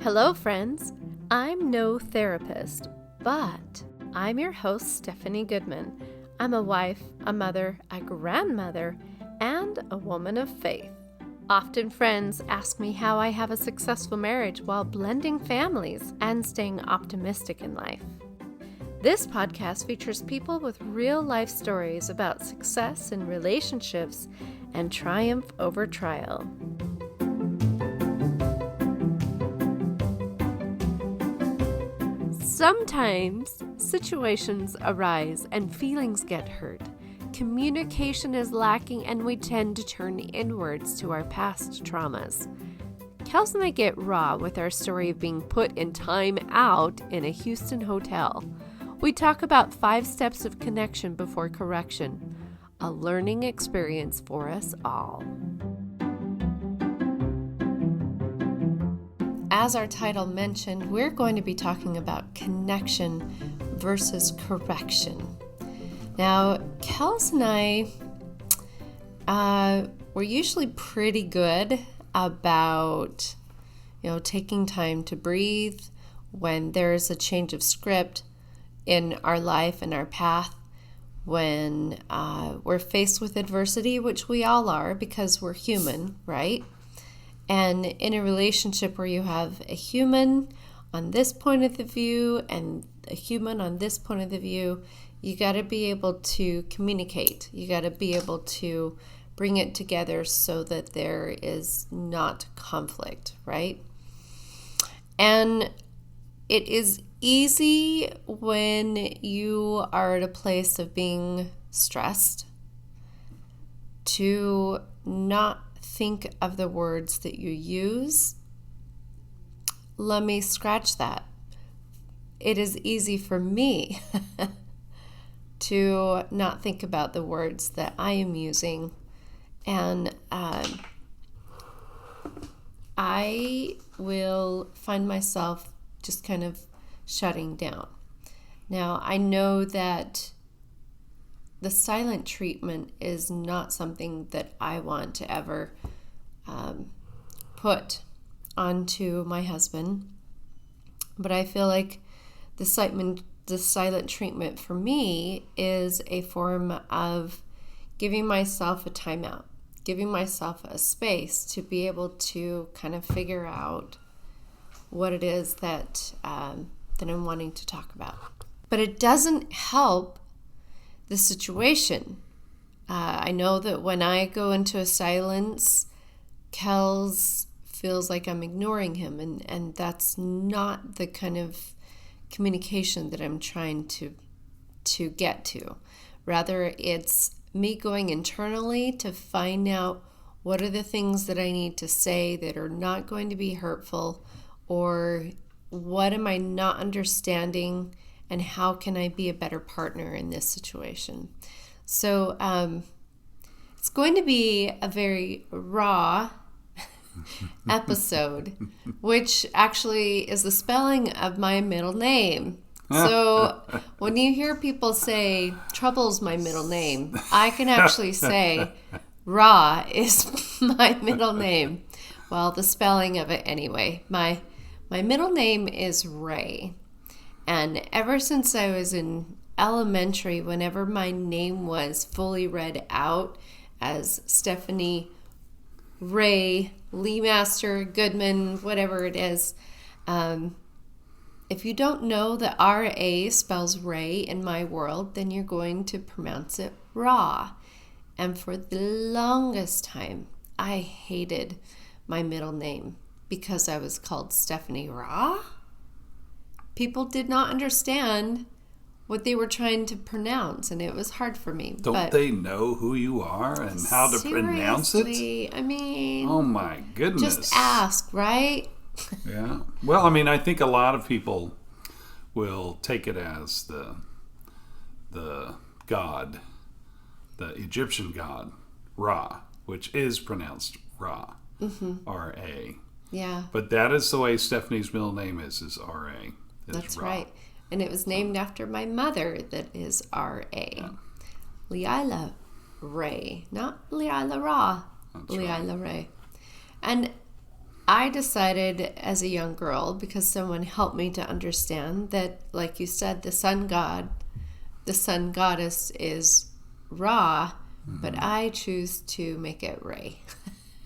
Hello, friends. I'm no therapist, but I'm your host, Stephanie Goodman. I'm a wife, a mother, a grandmother, and a woman of faith. Often friends ask me how I have a successful marriage while blending families and staying optimistic in life. This podcast features people with real-life stories about success in relationships and triumph over trial. Sometimes situations arise and feelings get hurt. Communication is lacking and we tend to turn inwards to our past traumas. Kels and I get raw with our story of being put in timeout in a Houston hotel. We talk about 5 steps of connection before correction, a learning experience for us all. As our title mentioned, we're going to be talking about connection versus correction. Now, Kels and I, we're usually pretty good about, taking time to breathe when there's a change of script in our life and our path, when we're faced with adversity, which we all are because we're human, right? And in a relationship where you have a human on this point of the view and a human on this point of the view, you got to be able to communicate. You got to be able to bring it together so that there is not conflict, right? And it is easy when you are at a place of being stressed to not think of the words that you use. Let me scratch that. It is easy for me to not think about the words that I am using, and I will find myself just kind of shutting down. Now, I know that the silent treatment is not something that I want to ever put onto my husband, but I feel like the silent treatment for me is a form of giving myself a timeout, giving myself a space to be able to kind of figure out what it is that I'm wanting to talk about. But it doesn't help the situation. I know that when I go into a silence, Kels feels like I'm ignoring him, and that's not the kind of communication that I'm trying to get to. Rather, it's me going internally to find out what are the things that I need to say that are not going to be hurtful, or what am I not understanding, and how can I be a better partner in this situation? So it's going to be a very raw episode, which actually is the spelling of my middle name. So when you hear people say, Trouble's my middle name, I can actually say, Ra is my middle name. Well, the spelling of it anyway. My middle name is Ray. And ever since I was in elementary, whenever my name was fully read out as Stephanie Ray Lee Master Goodman, whatever it is, if you don't know that R-A spells Ray in my world, then you're going to pronounce it Ra. And for the longest time, I hated my middle name because I was called Stephanie Ra. People did not understand what they were trying to pronounce, and it was hard for me. Don't they know who you are and how to pronounce it? I mean, oh my goodness. Just ask, right? Yeah. Well, I mean, I think a lot of people will take it as the god, the Egyptian god, Ra, which is pronounced Ra, R-A. Yeah. But that is the way Stephanie's middle name is R-A. That's Ra. right. And it was named after my mother, that is R-A. Yeah. Leila Ray, not Leila Ra. Leila Ray. And I decided as a young girl, because someone helped me to understand that, like you said, the sun goddess is Ra, but I choose to make it Ray.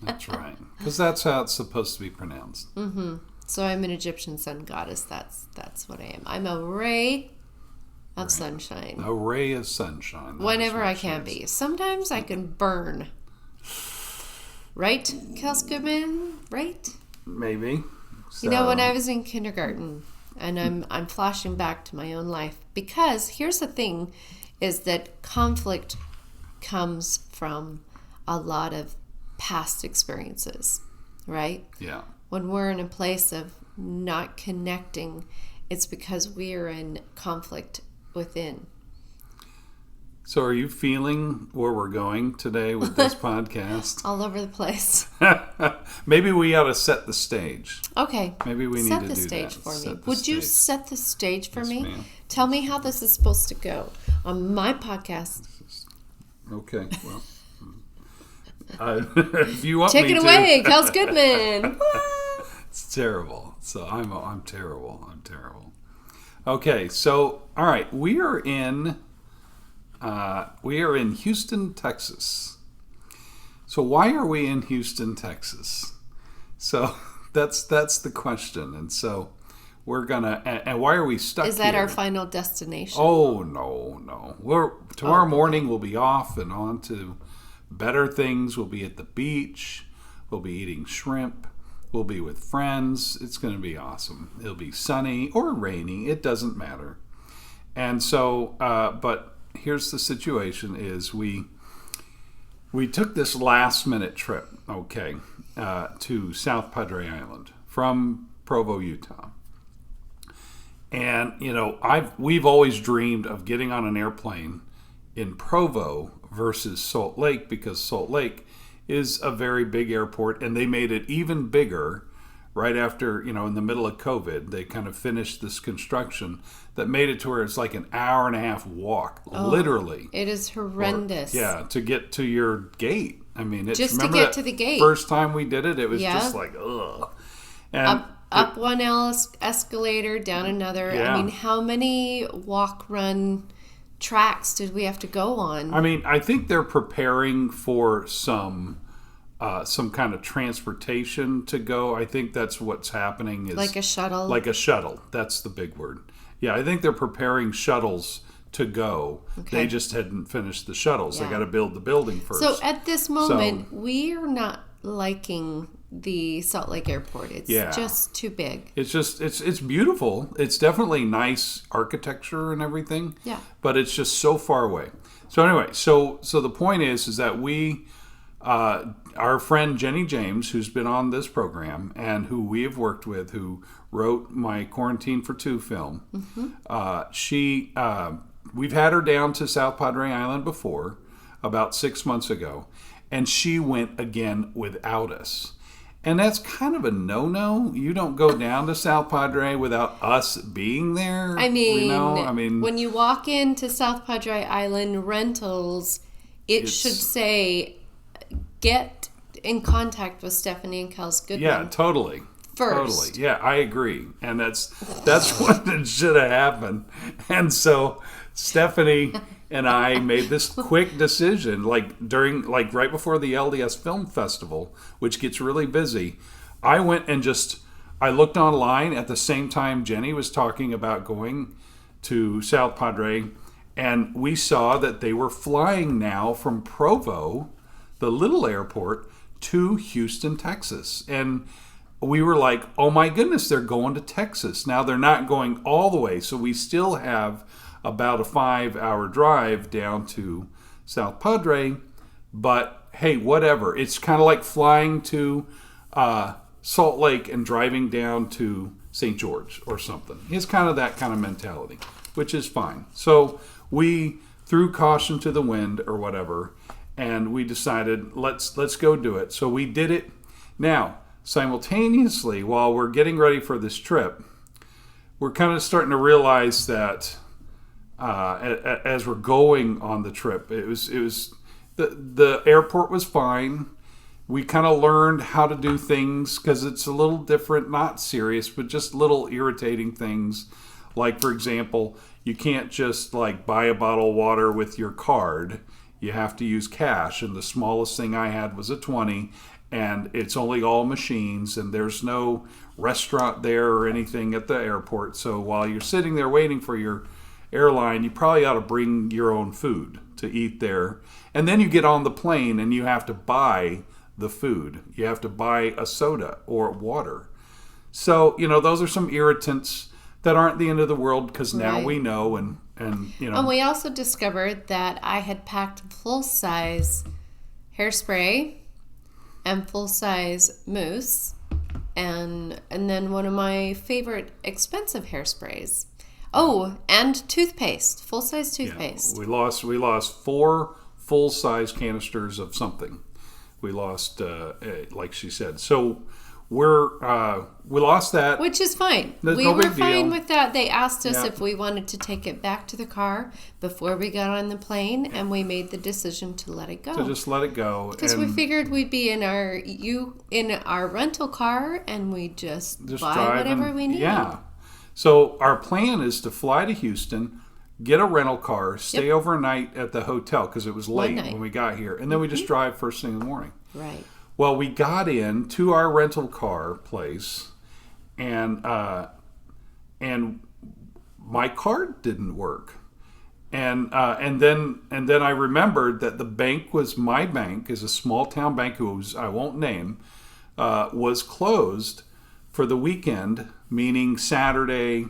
That's right. Because that's how it's supposed to be pronounced. Mm-hmm. So I'm an Egyptian sun goddess. That's what I am. I'm a ray of sunshine. A ray of sunshine. Whenever I can be. Sometimes I can burn. Right, Kels Goodman? Right? Maybe. So. When I was in kindergarten, and I'm flashing back to my own life, because here's the thing, is that conflict comes from a lot of past experiences, right? Yeah. When we're in a place of not connecting, it's because we are in conflict within. So are you feeling where we're going today with this podcast? All over the place. Maybe we ought to set the stage. Okay. Maybe we need to do that. Set the stage for me. Would you set the stage for me? Ma'am. Tell me how this is supposed to go on my podcast. Okay, well. If you want Take me it to. away, Kels Goodman. It's terrible. So I'm terrible. I'm terrible. Okay, so all right, we are in Houston, Texas. So why are we in Houston, Texas? So that's the question. And so we're gonna and why are we stuck here? Is that our final destination? Oh no. Tomorrow morning we'll be off and on to better things. We'll be at the beach. We'll be eating shrimp. We'll be with friends. It's going to be awesome. It'll be sunny or rainy. It doesn't matter. And so, but here's the situation: is we took this last minute trip, to South Padre Island from Provo, Utah. And we've always dreamed of getting on an airplane in Provo versus Salt Lake, because Salt Lake is a very big airport, and they made it even bigger right after, in the middle of COVID. They kind of finished this construction that made it to where it's like an hour and a half walk, literally. It is horrendous. To get to your gate. I mean, just to get to the gate. First time we did it, it was just like, ugh. And up one escalator, down another. Yeah. I mean, how many walk-run tracks did we have to go on? I mean, I think they're preparing for some kind of transportation to go. I think that's what's happening. Is like a shuttle? Like a shuttle. That's the big word. Yeah, I think they're preparing shuttles to go. Okay. They just hadn't finished the shuttles. Yeah. They got to build the building first. So at this moment, we're not liking the Salt Lake Airport. It's just too big. It's just it's beautiful. It's definitely nice architecture and everything. Yeah. But it's just so far away. So anyway, so the point is that we our friend Jenny James, who's been on this program and who we have worked with, who wrote my Quarantine for Two film, she we've had her down to South Padre Island before, about 6 months ago, and she went again without us. And that's kind of a no-no. You don't go down to South Padre without us being there. I mean, when you walk into South Padre Island rentals, it should say, get in contact with Stephanie and Kels Goodman. Yeah, totally. First. Totally. Yeah, I agree. And that's what should have happened. And so Stephanie and I made this quick decision, right before the LDS Film Festival, which gets really busy. I went and I looked online at the same time Jenny was talking about going to South Padre, and we saw that they were flying now from Provo, the little airport, to Houston, Texas. And we were like, oh my goodness, they're going to Texas. Now they're not going all the way, so we still have about a 5-hour drive down to South Padre, but hey, whatever. It's kind of like flying to Salt Lake and driving down to St. George or something. It's kind of that kind of mentality, which is fine. So we threw caution to the wind or whatever, and we decided let's go do it. So we did it. Now, simultaneously, while we're getting ready for this trip, we're kind of starting to realize that as we're going on the trip, it was the airport was fine. we kind of learned how to do things because it's a little different, not serious, but just little irritating things. Like, for example, you can't just like buy a bottle of water with your card. You have to use cash. And the smallest thing I had was a 20, and it's only all machines, and there's no restaurant there or anything at the airport. So while you're sitting there waiting for your airline, you probably ought to bring your own food to eat there. And then you get on the plane and you have to buy the food. You have to buy a soda or water. So, those are some irritants that aren't the end of the world because now we know and. And we also discovered that I had packed full-size hairspray and full-size mousse and then one of my favorite expensive hairsprays. Oh, and toothpaste, full-size toothpaste. Yeah, we lost 4 full-size canisters of something. We lost, like she said. So we lost that, which is fine. We were fine with that. They asked us if we wanted to take it back to the car before we got on the plane, and we made the decision to let it go. To just let it go, because we figured we'd be in our rental car, and we just buy whatever we need. Yeah. So our plan is to fly to Houston, get a rental car, stay overnight at the hotel because it was late when we got here, and then we just drive first thing in the morning. Right. Well, we got into our rental car place, and my card didn't work, and then I remembered that the bank was my bank, is a small town bank whose I won't name, was closed for the weekend, meaning Saturday,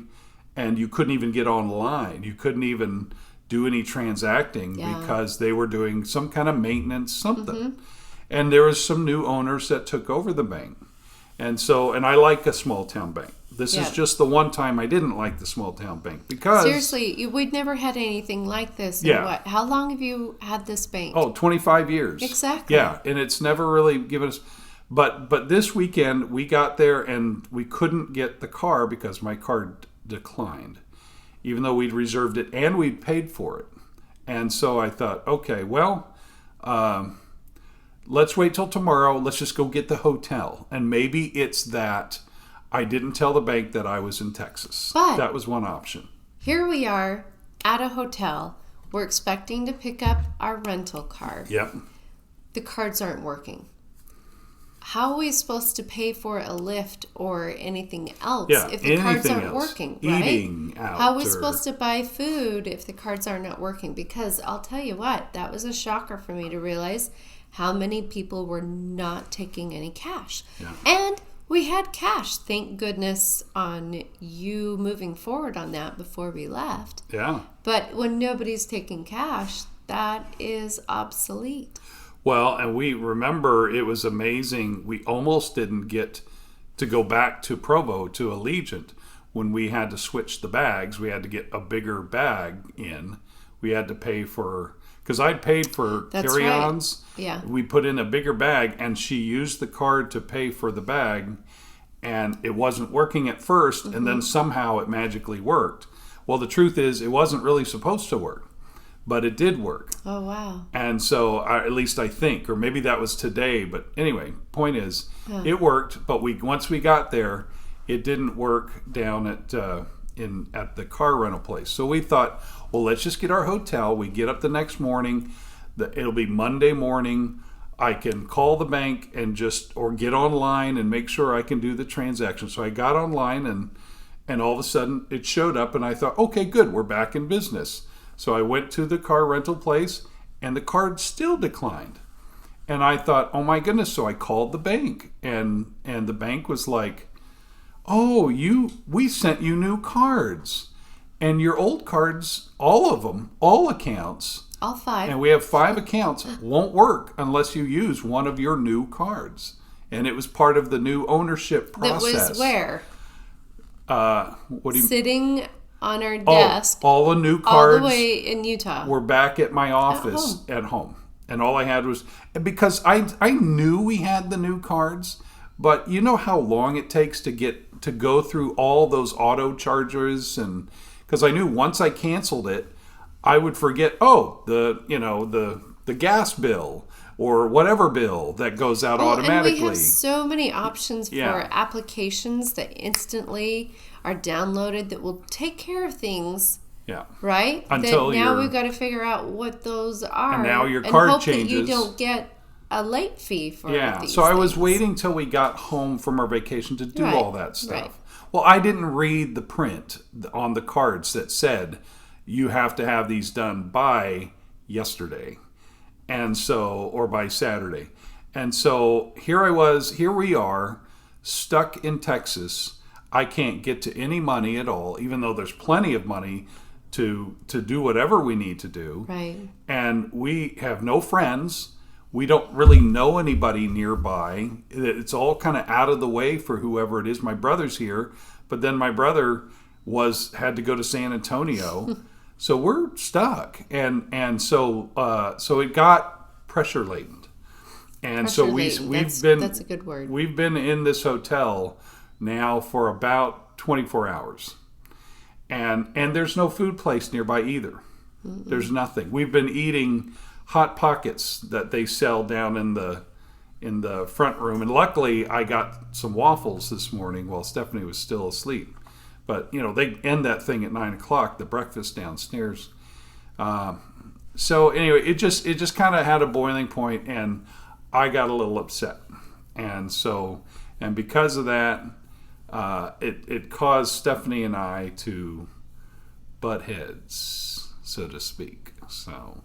and you couldn't even get online. You couldn't even do any transacting because they were doing some kind of maintenance, something. Mm-hmm. And there was some new owners that took over the bank. And I like a small town bank. This is just the one time I didn't like the small town bank because... Seriously, we'd never had anything like this. Yeah. How long have you had this bank? 25 years. Exactly. Yeah, and it's never really given us... But this weekend, we got there and we couldn't get the car because my card declined, even though we'd reserved it and we'd paid for it. And so I thought, okay, well... let's wait till tomorrow. Let's just go get the hotel. And maybe it's that I didn't tell the bank that I was in Texas. But that was one option. Here we are at a hotel. We're expecting to pick up our rental car. Yep. The cards aren't working. How are we supposed to pay for a lift or anything else if the cards aren't working, right? Eating out. How are we supposed to buy food if the cards are not working? Because I'll tell you what, that was a shocker for me to realize how many people were not taking any cash. Yeah. And we had cash, thank goodness, on you moving forward on that before we left. Yeah. But when nobody's taking cash, that is obsolete. Well, and we remember it was amazing. We almost didn't get to go back to Provo, to Allegiant, when we had to switch the bags. We had to get a bigger bag in. We had to pay for... Because I'd paid for carry-ons. Right. Yeah. We put in a bigger bag, and she used the card to pay for the bag, and it wasn't working at first, and then somehow it magically worked. Well, the truth is, it wasn't really supposed to work, but it did work. Oh, wow. And so, at least I think, or maybe that was today, but anyway, point is, it worked, but once we got there, it didn't work down at the car rental place. So we thought, well, let's just get our hotel. We get up the next morning. It'll be Monday morning. I can call the bank or get online and make sure I can do the transaction. So I got online and all of a sudden it showed up and I thought, okay, good, we're back in business. So I went to the car rental place and the card still declined. And I thought, oh my goodness. So I called the bank and the bank was like, oh, we sent you new cards. And your old cards, all of them, all accounts. All 5. And we have 5 accounts, won't work unless you use one of your new cards. And it was part of the new ownership process. That was where? What do you Sitting on our desk. All the new cards. All the way in Utah. Were back at my office at home. And all I had was, because I knew we had the new cards, but you know how long it takes to go through all those auto chargers, and because I knew once I canceled it, I would forget, the the gas bill or whatever bill that goes out automatically. And we have so many options Yeah. for applications that instantly are downloaded that will take care of things. Yeah. Right? Until that now we've got to figure out what those are. And now your card hope changes. That you don't get a late fee for these so I was things. waiting till we got home from our vacation to do all that stuff. Right. Well, I didn't read the print on the cards that said you have to have these done by yesterday, and so, or by Saturday. And so here we are, stuck in Texas. I can't get to any money at all, even though there's plenty of money to do whatever we need to do. Right. And we have no friends. We don't really know anybody nearby. It's all kind of out of the way for whoever it is. My brother's here, but then my brother had to go to San Antonio, so we're stuck. And so it got pressure laden, and so we've been, that's a good word. We've been in this hotel now for about 24 hours, and there's no food place nearby either. Mm-mm. There's nothing. We've been eating Hot Pockets that they sell down in the front room, and luckily I got some waffles this morning while Stephanie was still asleep. But they end that thing at 9:00, the breakfast downstairs. So anyway, it just kind of had a boiling point, and I got a little upset, and because of that, it caused Stephanie and I to butt heads, so to speak. So.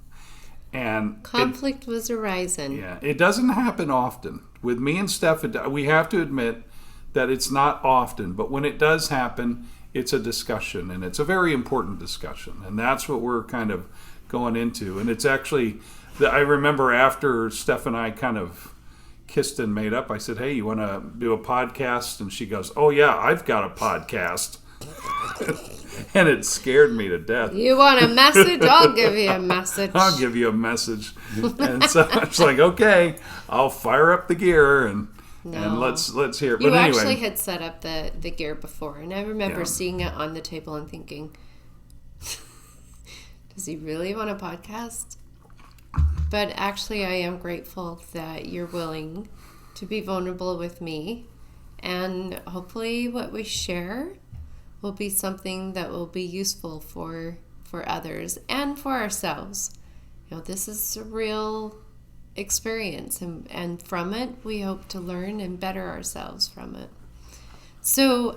And conflict was arising. Yeah, it doesn't happen often. With me and Steph, we have to admit that it's not often, but when it does happen, it's a discussion, and it's a very important discussion, and that's what we're kind of going into. And it's actually, I remember after Steph and I kind of kissed and made up, I said, "Hey, you want to do a podcast?" And she goes, "Oh yeah, I've got a podcast." And it scared me to death. You want a message? I'll give you a message. I'll give you a message. And so it's like, okay, I'll fire up the gear and let's hear it. But you anyway, actually had set up the gear before, and I remember seeing it on the table and thinking, does he really want a podcast? But actually, I am grateful that you're willing to be vulnerable with me, and hopefully what we share will be something that will be useful for others and for ourselves. This is a real experience, and from it we hope to learn and better ourselves from it. So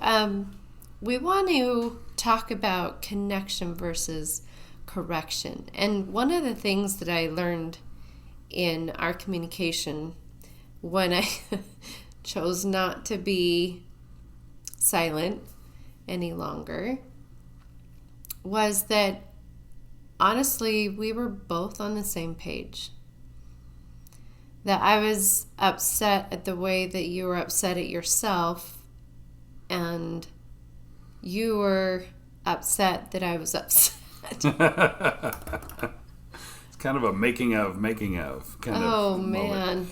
we want to talk about connection versus correction. And one of the things that I learned in our communication when I chose not to be silent any longer was that honestly we were both on the same page. That I was upset at the way that you were upset at yourself, and you were upset that I was upset. It's kind of a making of kind of moment. Man.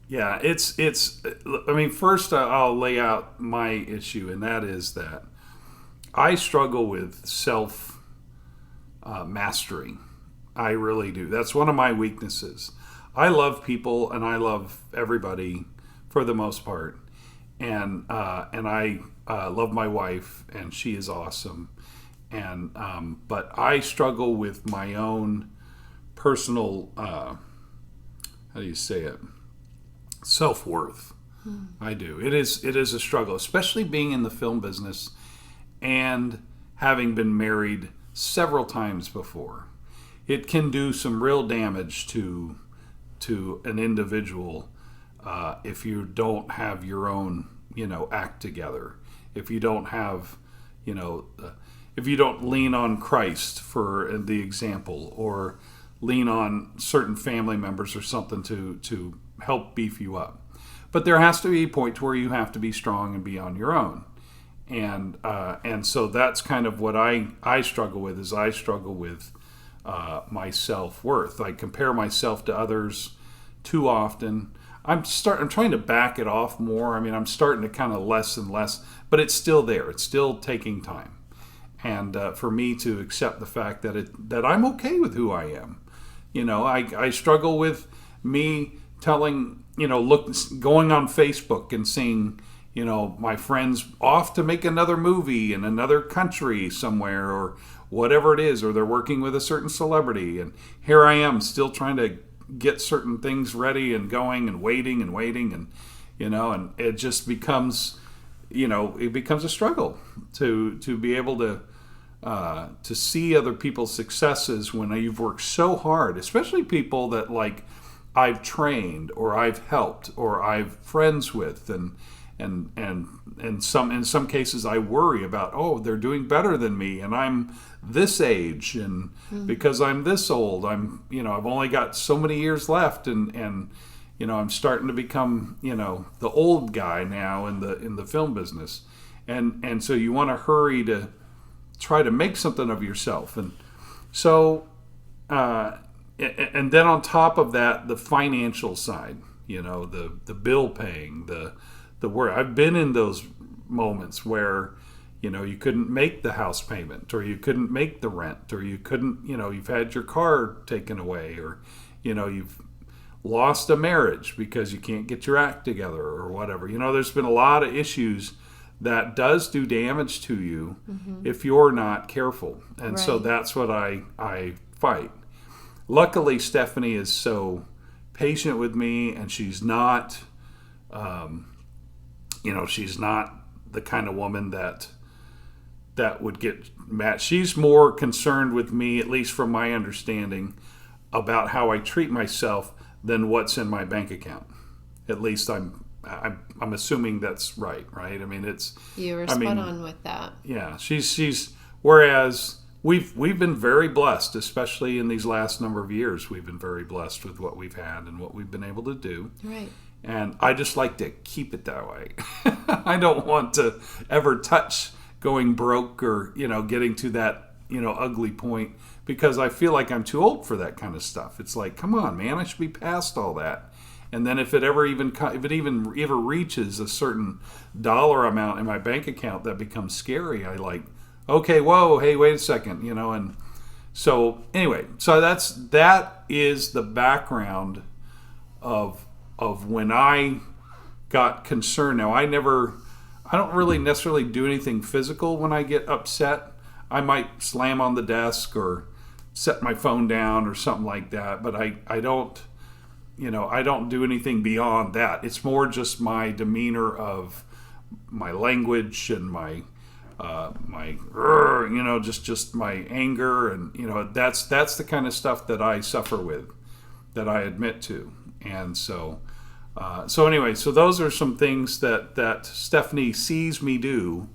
Yeah, it's I mean, first I'll lay out my issue, and that is that I struggle with self mastery. I really do. That's one of my weaknesses. I love people and I love everybody for the most part, and I love my wife, and she is awesome. And but I struggle with my own personal how do you say it? Self-worth. I do. It is a struggle, especially being in the film business and having been married several times before. It can do some real damage to an individual if you don't have your own, act together. If you don't have, if you don't lean on Christ for the example, or lean on certain family members or something to help beef you up. But there has to be a point where you have to be strong and be on your own. And so that's kind of what I struggle with. Is I struggle with my self-worth. I compare myself to others too often. I'm trying to back it off more. I mean, I'm starting to kind of less and less, but it's still there. It's still taking time, and for me to accept the fact that I'm okay with who I am. I struggle with me telling, going on Facebook and seeing, my friends off to make another movie in another country somewhere or whatever it is, or they're working with a certain celebrity. And here I am still trying to get certain things ready and going and waiting and, and it just becomes, it becomes a struggle to be able to see other people's successes when you've worked so hard, especially people that like I've trained or I've helped or I've friends with, and in some cases I worry about, oh, they're doing better than me and I'm this age, and because I'm this old, I've only got so many years left, and I'm starting to become the old guy now in the film business, and so you want to hurry to try to make something of yourself, and so and then on top of that, the financial side, the bill paying, the work. I've been in those moments where you couldn't make the house payment, or you couldn't make the rent, or you couldn't, you've had your car taken away, or you've lost a marriage because you can't get your act together or whatever. There's been a lot of issues that does do damage to you if you're not careful. And so that's what I fight. Luckily, Stephanie is so patient with me, and she's not, she's not the kind of woman that would get mad. She's more concerned with me, at least from my understanding, about how I treat myself than what's in my bank account. At least I'm assuming that's right? I mean, you were spot on with that. Yeah, she's whereas we've been very blessed, especially in these last number of years. We've been very blessed with what we've had and what we've been able to do. Right. And I just like to keep it that way. I don't want to ever touch going broke or getting to that ugly point, because I feel like I'm too old for that kind of stuff. It's like, come on, man, I should be past all that. And then if it ever reaches a certain dollar amount in my bank account, that becomes scary. I like, okay, whoa, hey, wait a second, and so anyway, so that is the background of when I got concerned. Now, I don't really necessarily do anything physical when I get upset. I might slam on the desk or set my phone down or something like that, but I don't do anything beyond that. It's more just my demeanor of my language and my just my anger, and that's the kind of stuff that I suffer with, that I admit to. And so anyway, so those are some things that Stephanie sees me do,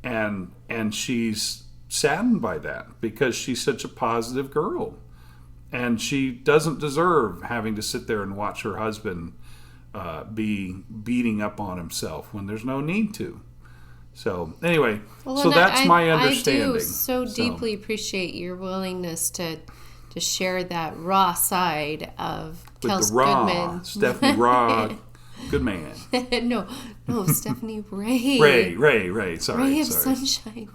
and she's saddened by that, because she's such a positive girl, and she doesn't deserve having to sit there and watch her husband be beating up on himself when there's no need to. So anyway, so that's my understanding. I do so deeply appreciate your willingness to share that raw side of Kels Goodman. Stephanie Raw, good man. No, Stephanie Ray. Ray. Sorry. Ray of sunshine.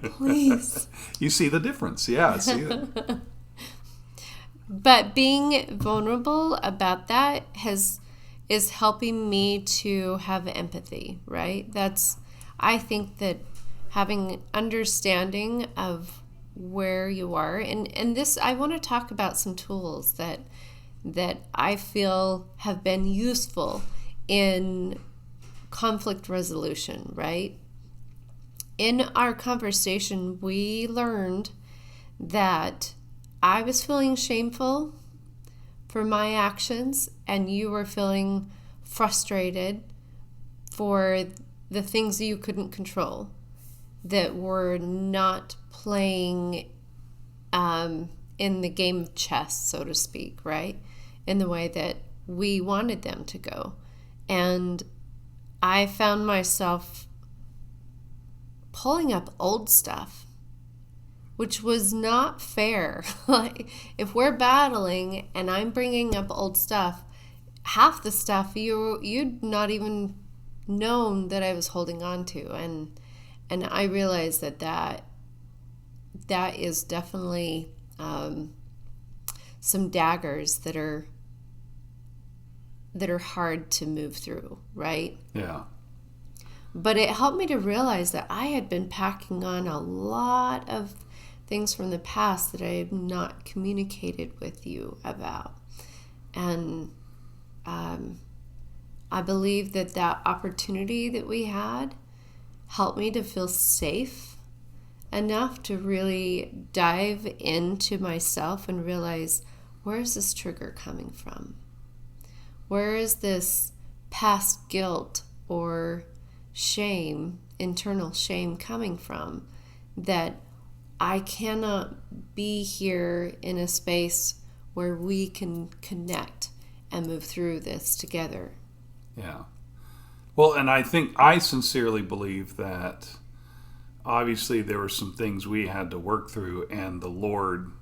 Please. You see the difference. Yeah, I see it. But being vulnerable about that is helping me to have empathy, right? I think that having understanding of where you are, and this, I want to talk about some tools that I feel have been useful in conflict resolution, right? In our conversation, we learned that I was feeling shameful for my actions, and you were feeling frustrated for the things that you couldn't control, that were not playing in the game of chess, so to speak, right? In the way that we wanted them to go. And I found myself pulling up old stuff, which was not fair. Like, if we're battling and I'm bringing up old stuff, half the stuff you'd not even known that I was holding on to, and I realized that is definitely some daggers that are hard to move through, right? Yeah. But it helped me to realize that I had been packing on a lot of things from the past that I had not communicated with you about. And I believe that opportunity that we had helped me to feel safe enough to really dive into myself and realize, where is this trigger coming from? Where is this past guilt or shame, internal shame coming from, that I cannot be here in a space where we can connect and move through this together? Yeah. Well, and I sincerely believe that obviously there were some things we had to work through, and the Lord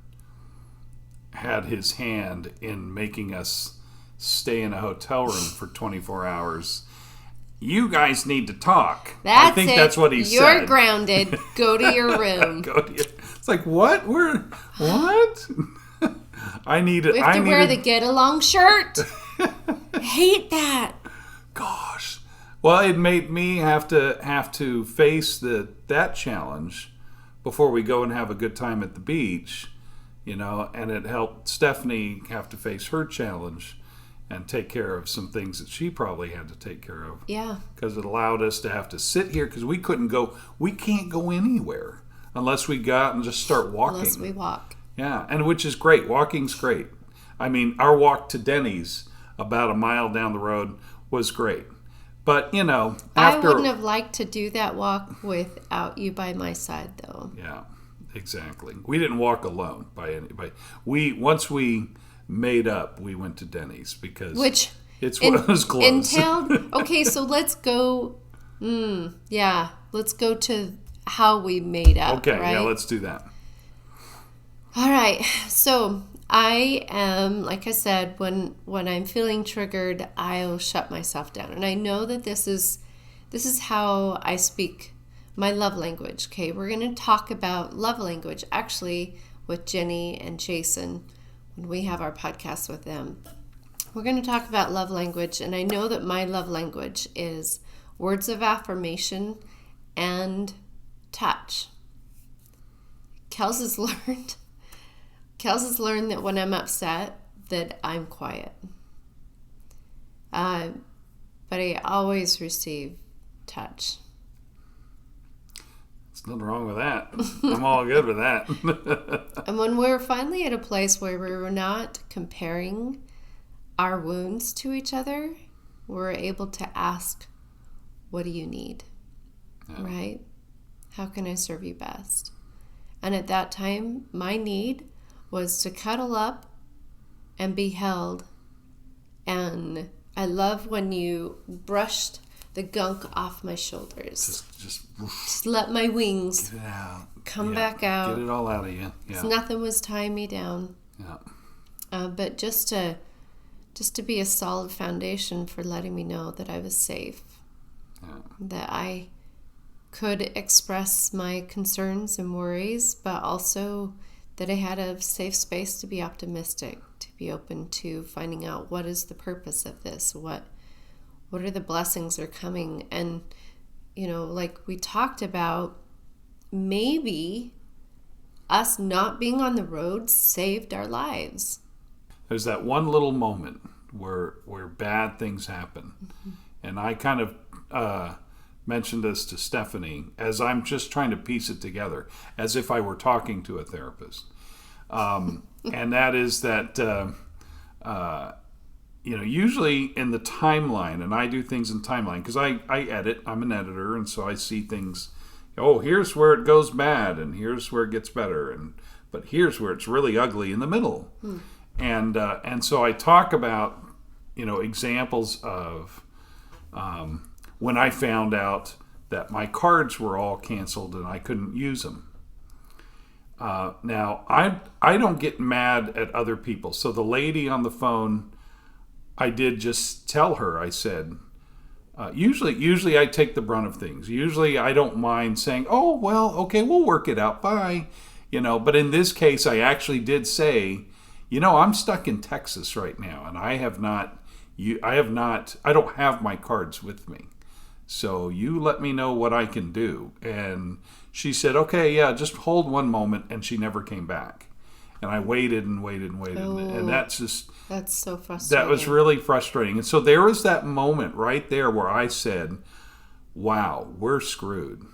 had his hand in making us stay in a hotel room for 24 hours. You guys need to talk. I think that's what he said. You're grounded. Go to your room. It's like, what? What? I need it. We have to wear the get along shirt. I hate that. Gosh. Well, it made me have to face that challenge before we go and have a good time at the beach, and it helped Stephanie have to face her challenge and take care of some things that she probably had to take care of. Yeah. Because it allowed us to have to sit here, because we can't go anywhere unless we go out and just start walking. Unless we walk. Yeah, and which is great. Walking's great. I mean, our walk to Denny's about a mile down the road was great. But, I wouldn't have liked to do that walk without you by my side, though. Yeah, exactly. We didn't walk alone by anybody. Once we made up, we went to Denny's because it was close. Okay, so let's go. Let's go to how we made up. Okay, right? Yeah, let's do that. All right, so I am, like I said, when I'm feeling triggered, I'll shut myself down, and I know that this is how I speak, my love language. Okay, we're going to talk about love language actually with Jenny and Jason when we have our podcast with them. We're going to talk about love language, and I know that my love language is words of affirmation and touch. Kels has learned that when I'm upset that I'm quiet. But I always receive touch. There's nothing wrong with that. I'm all good with that. And when we're finally at a place where we're not comparing our wounds to each other, we're able to ask, what do you need? Yeah. Right? How can I serve you best? And at that time, my need was to cuddle up and be held. And I love when you brushed the gunk off my shoulders. Just let my wings come back out. Get it all out of you. Yeah. Nothing was tying me down. Yeah. But just to be a solid foundation for letting me know that I was safe. Yeah. That I could express my concerns and worries, but also that I had a safe space to be optimistic, to be open to finding out what is the purpose of this, what are the blessings that are coming. And, like we talked about, maybe us not being on the road saved our lives. There's that one little moment where bad things happen. Mm-hmm. And I kind of mentioned this to Stephanie as I'm just trying to piece it together, as if I were talking to a therapist. And that is that, usually in the timeline, and I do things in timeline because I edit, I'm an editor, and so I see things, here's where it goes bad, and here's where it gets better, but here's where it's really ugly in the middle. And so I talk about, examples of when I found out that my cards were all canceled and I couldn't use them. Now, I don't get mad at other people. So the lady on the phone, I did just tell her, I said, usually I take the brunt of things. Usually I don't mind saying, oh, well, okay, we'll work it out. Bye. But in this case, I actually did say, I'm stuck in Texas right now, and I don't have my cards with me. So you let me know what I can do. And she said, okay, yeah, just hold one moment. And she never came back. And I waited and waited and waited. Oh, and that's so frustrating. That was really frustrating. And so there was that moment right there where I said, wow, we're screwed.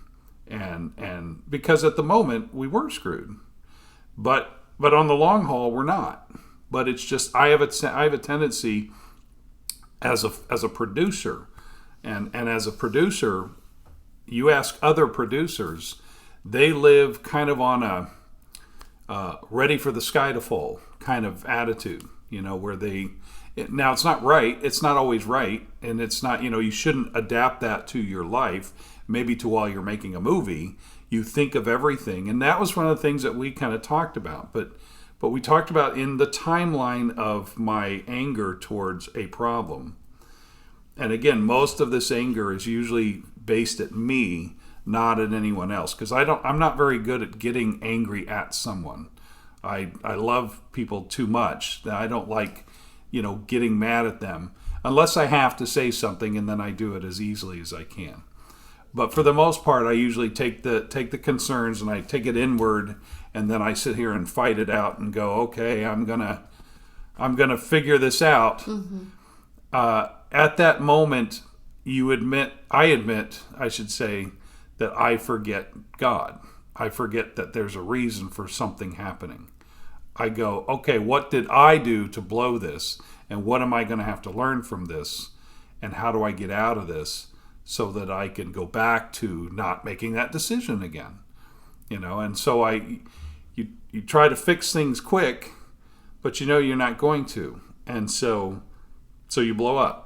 And because at the moment we were screwed. But on the long haul, we're not. But it's just, I have a tendency as a producer, and as a producer, you ask other producers, they live kind of on a ready for the sky to fall kind of attitude, where now it's not right, it's not always right, and it's not, you shouldn't adapt that to your life, maybe to while you're making a movie, you think of everything, and that was one of the things that we kind of talked about, but we talked about in the timeline of my anger towards a problem. And again, most of this anger is usually based at me, not at anyone else, because I'm not very good at getting angry at someone. I love people too much. I don't like, getting mad at them unless I have to say something, and then I do it as easily as I can. But for the most part, I usually take the concerns and I take it inward, and then I sit here and fight it out and go, okay, I'm gonna figure this out. Mm-hmm. At that moment, I admit, that I forget God. I forget that there's a reason for something happening. I go, okay, what did I do to blow this? And what am I going to have to learn from this? And how do I get out of this so that I can go back to not making that decision again? And so you try to fix things quick, but you're not going to. And so you blow up.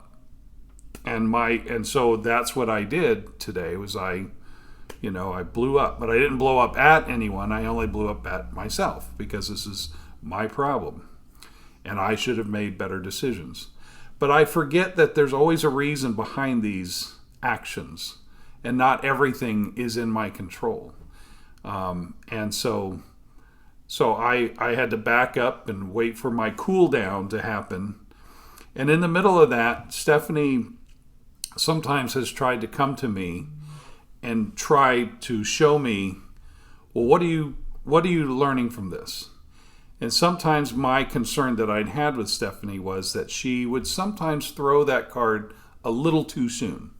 And so that's what I did today was I blew up, but I didn't blow up at anyone. I only blew up at myself because this is my problem and I should have made better decisions. But I forget that there's always a reason behind these actions and not everything is in my control. And so I had to back up and wait for my cool down to happen. And in the middle of that, Stephanie sometimes has tried to come to me and try to show me, well, what are you learning from this? And sometimes my concern that I'd had with Stephanie was that she would sometimes throw that card a little too soon.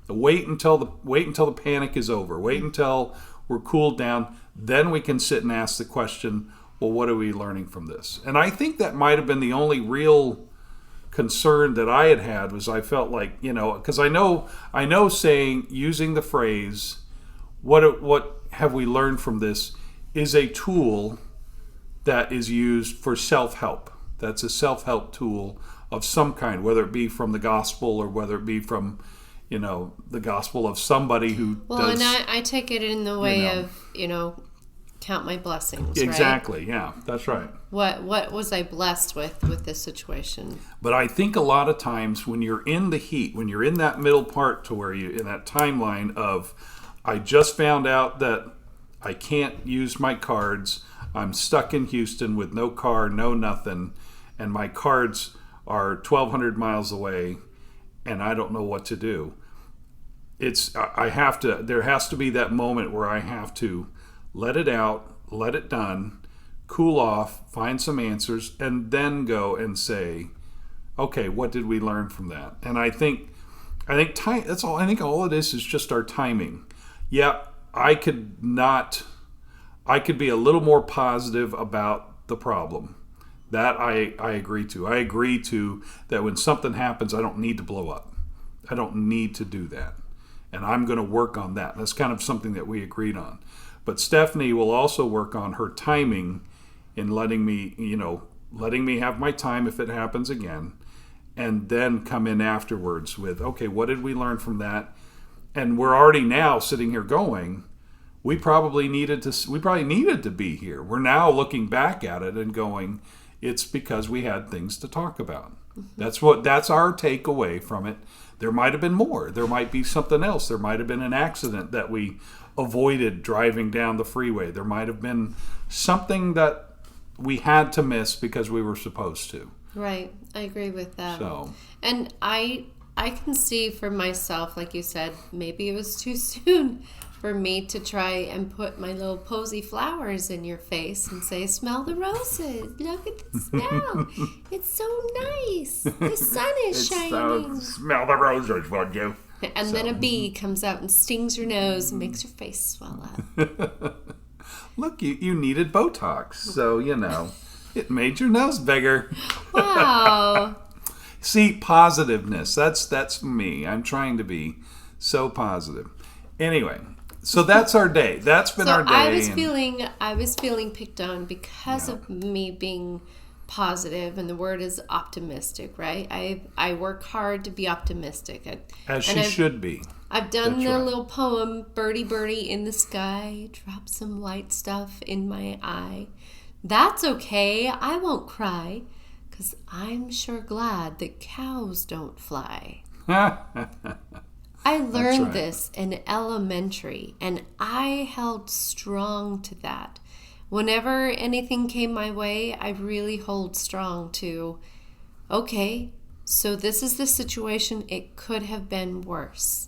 Wait until the panic is over. Wait until we're cooled down. Then we can sit and ask the question, well, what are we learning from this? And I think that might have been the only real concern that I had was I felt like, because I know using the phrase, what have we learned from this, is a tool that is used for self-help. That's a self-help tool of some kind, whether it be from the gospel or whether it be from, the gospel of somebody who does. Well, and I take it in the way of, count my blessings, exactly, right? Yeah, that's right. What was I blessed with this situation? But I think a lot of times when you're in the heat, when you're in that middle part to where you in that timeline of, I just found out that I can't use my cards, I'm stuck in Houston with no car, no nothing, and my cards are 1,200 miles away, and I don't know what to do. There has to be that moment where I have to let it out, let it done, cool off, find some answers, and then go and say, okay, what did we learn from that? And I think time, that's all. I think all it is just our timing. Yeah, I could be a little more positive about the problem. That I agree to. I agree to that when something happens, I don't need to blow up. I don't need to do that. And I'm going to work on that. That's kind of something that we agreed on. But Stephanie will also work on her timing in letting me have my time if it happens again, and then come in afterwards with, okay, what did we learn from that? And we're already now sitting here going, we probably needed to be here. We're now looking back at it and going, it's because we had things to talk about. Mm-hmm. That's our takeaway from it. There might have been more. There might be something else. There might have been an accident that we avoided driving down the freeway. There might have been something that we had to miss because we were supposed to. Right. I agree with that. So, and I can see for myself, like you said, maybe it was too soon for me to try and put my little posy flowers in your face and say, smell the roses. Look at the smell. It's so nice. The sun is shining. Smell the roses, would you? And then a bee comes out and stings your nose and makes your face swell up. Look, you needed Botox, so, it made your nose bigger. Wow. See, positiveness. That's me. I'm trying to be so positive. Anyway, so that's our day. That's been our day. I was feeling picked on because of me being positive, and the word is optimistic, right? I work hard to be optimistic. As she should be. I've done the little poem, Birdie Birdie in the Sky, drop some light stuff in my eye. That's okay, I won't cry, 'cause I'm sure glad that cows don't fly. I learned this in elementary, and I held strong to that. Whenever anything came my way, I really hold strong to, okay, so this is the situation. It could have been worse.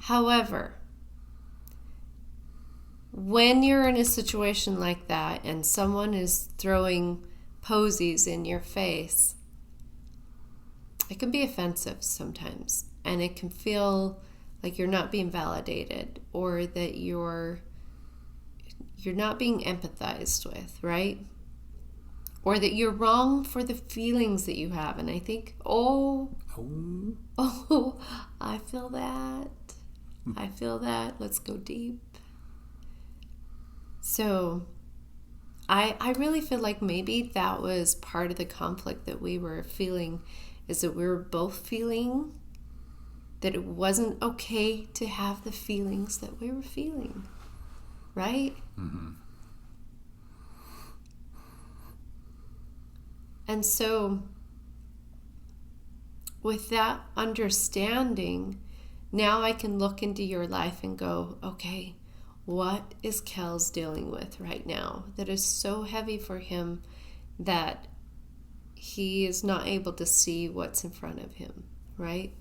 However, when you're in a situation like that and someone is throwing posies in your face, it can be offensive sometimes, and it can feel like you're not being validated, or that you're not being empathized with, right? Or that you're wrong for the feelings that you have. And I think, I feel that. I feel that. Let's go deep. So I really feel like maybe that was part of the conflict that we were feeling, is that we were both feeling that it wasn't okay to have the feelings that we were feeling. Right? Mm-hmm. And so, with that understanding, now I can look into your life and go, okay, what is Kels dealing with right now that is so heavy for him that he is not able to see what's in front of him, right?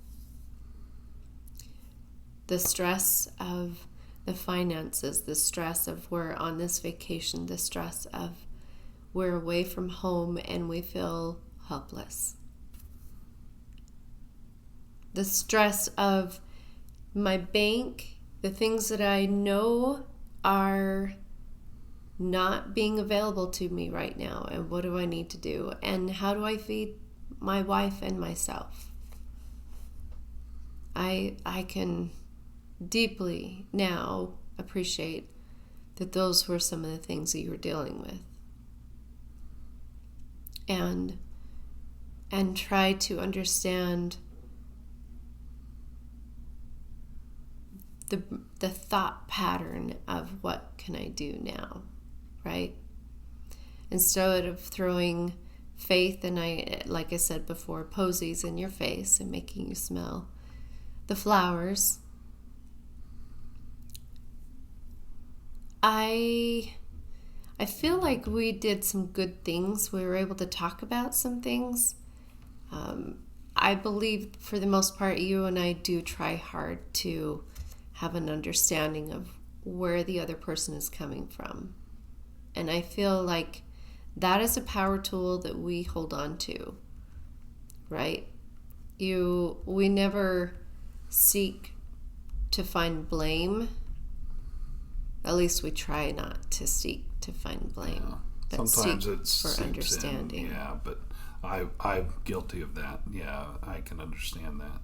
The stress of the finances, the stress of we're on this vacation, the stress of we're away from home and we feel helpless. The stress of my bank, the things that I know are not being available to me right now, and what do I need to do? And how do I feed my wife and myself? I can deeply now appreciate that those were some of the things that you were dealing with, and try to understand the thought pattern of what can I do now, right? Instead of throwing faith and like I said before, posies in your face and making you smell the flowers, I feel like we did some good things. We were able to talk about some things. I believe for the most part, you and I do try hard to have an understanding of where the other person is coming from. And I feel like that is a power tool that we hold on to, right? We never seek to find blame. At least we try not to seek to find blame, but sometimes seek it's for understanding. But I'm guilty of that. Yeah, I can understand that.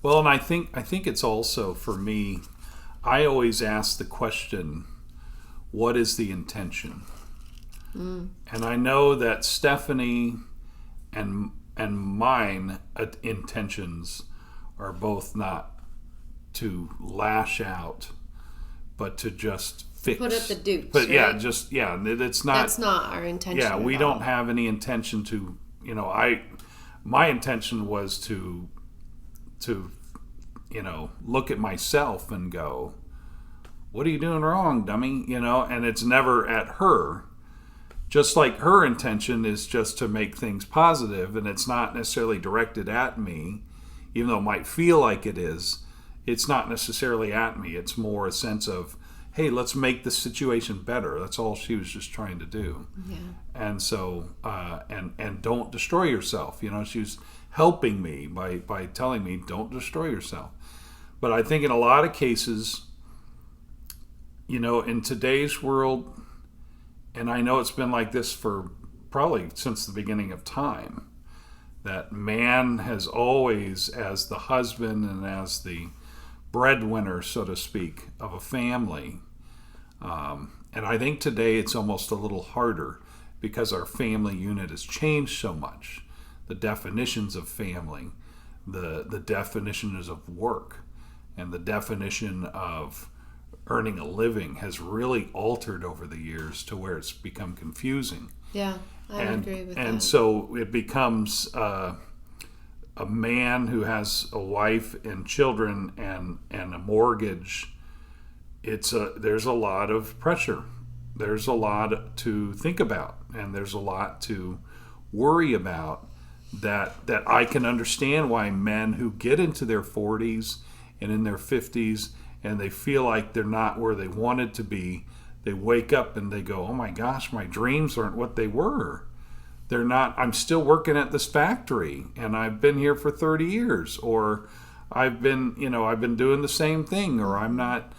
Well, and I think it's also, for me, I always ask the question, what is the intention? And I know that Stephanie and mine intentions are both not to lash out, but to just fix. Put up the dukes. But right? It's not. That's not our intention. Yeah, we don't have any intention to. My intention was to look at myself and go, what are you doing wrong, dummy? And it's never at her. just like her intention is just to make things positive, and it's not necessarily directed at me, even though it might feel like it is. It's not necessarily at me. It's more a sense of, hey, let's make the situation better. That's all she was just trying to do. Yeah. And so, and don't destroy yourself. She was helping me by telling me, don't destroy yourself. But I think in a lot of cases, in today's world, and I know it's been like this for probably since the beginning of time, that man has always, as the husband and as the breadwinner, so to speak, of a family. And I think today it's almost a little harder because our family unit has changed so much. The definitions of family, the definitions of work, and the definition of earning a living has really altered over the years to where it's become confusing. Yeah, I agree with that. And so it becomes a man who has a wife and children and a mortgage. There's a lot of pressure. There's a lot to think about, and there's a lot to worry about. That I can understand why men who get into their 40s and in their 50s and they feel like they're not where they wanted to be, they wake up and they go, oh my gosh, my dreams aren't what they were. They're not. I'm still working at this factory and I've been here for 30 years, or I've been doing the same thing, or I'm not,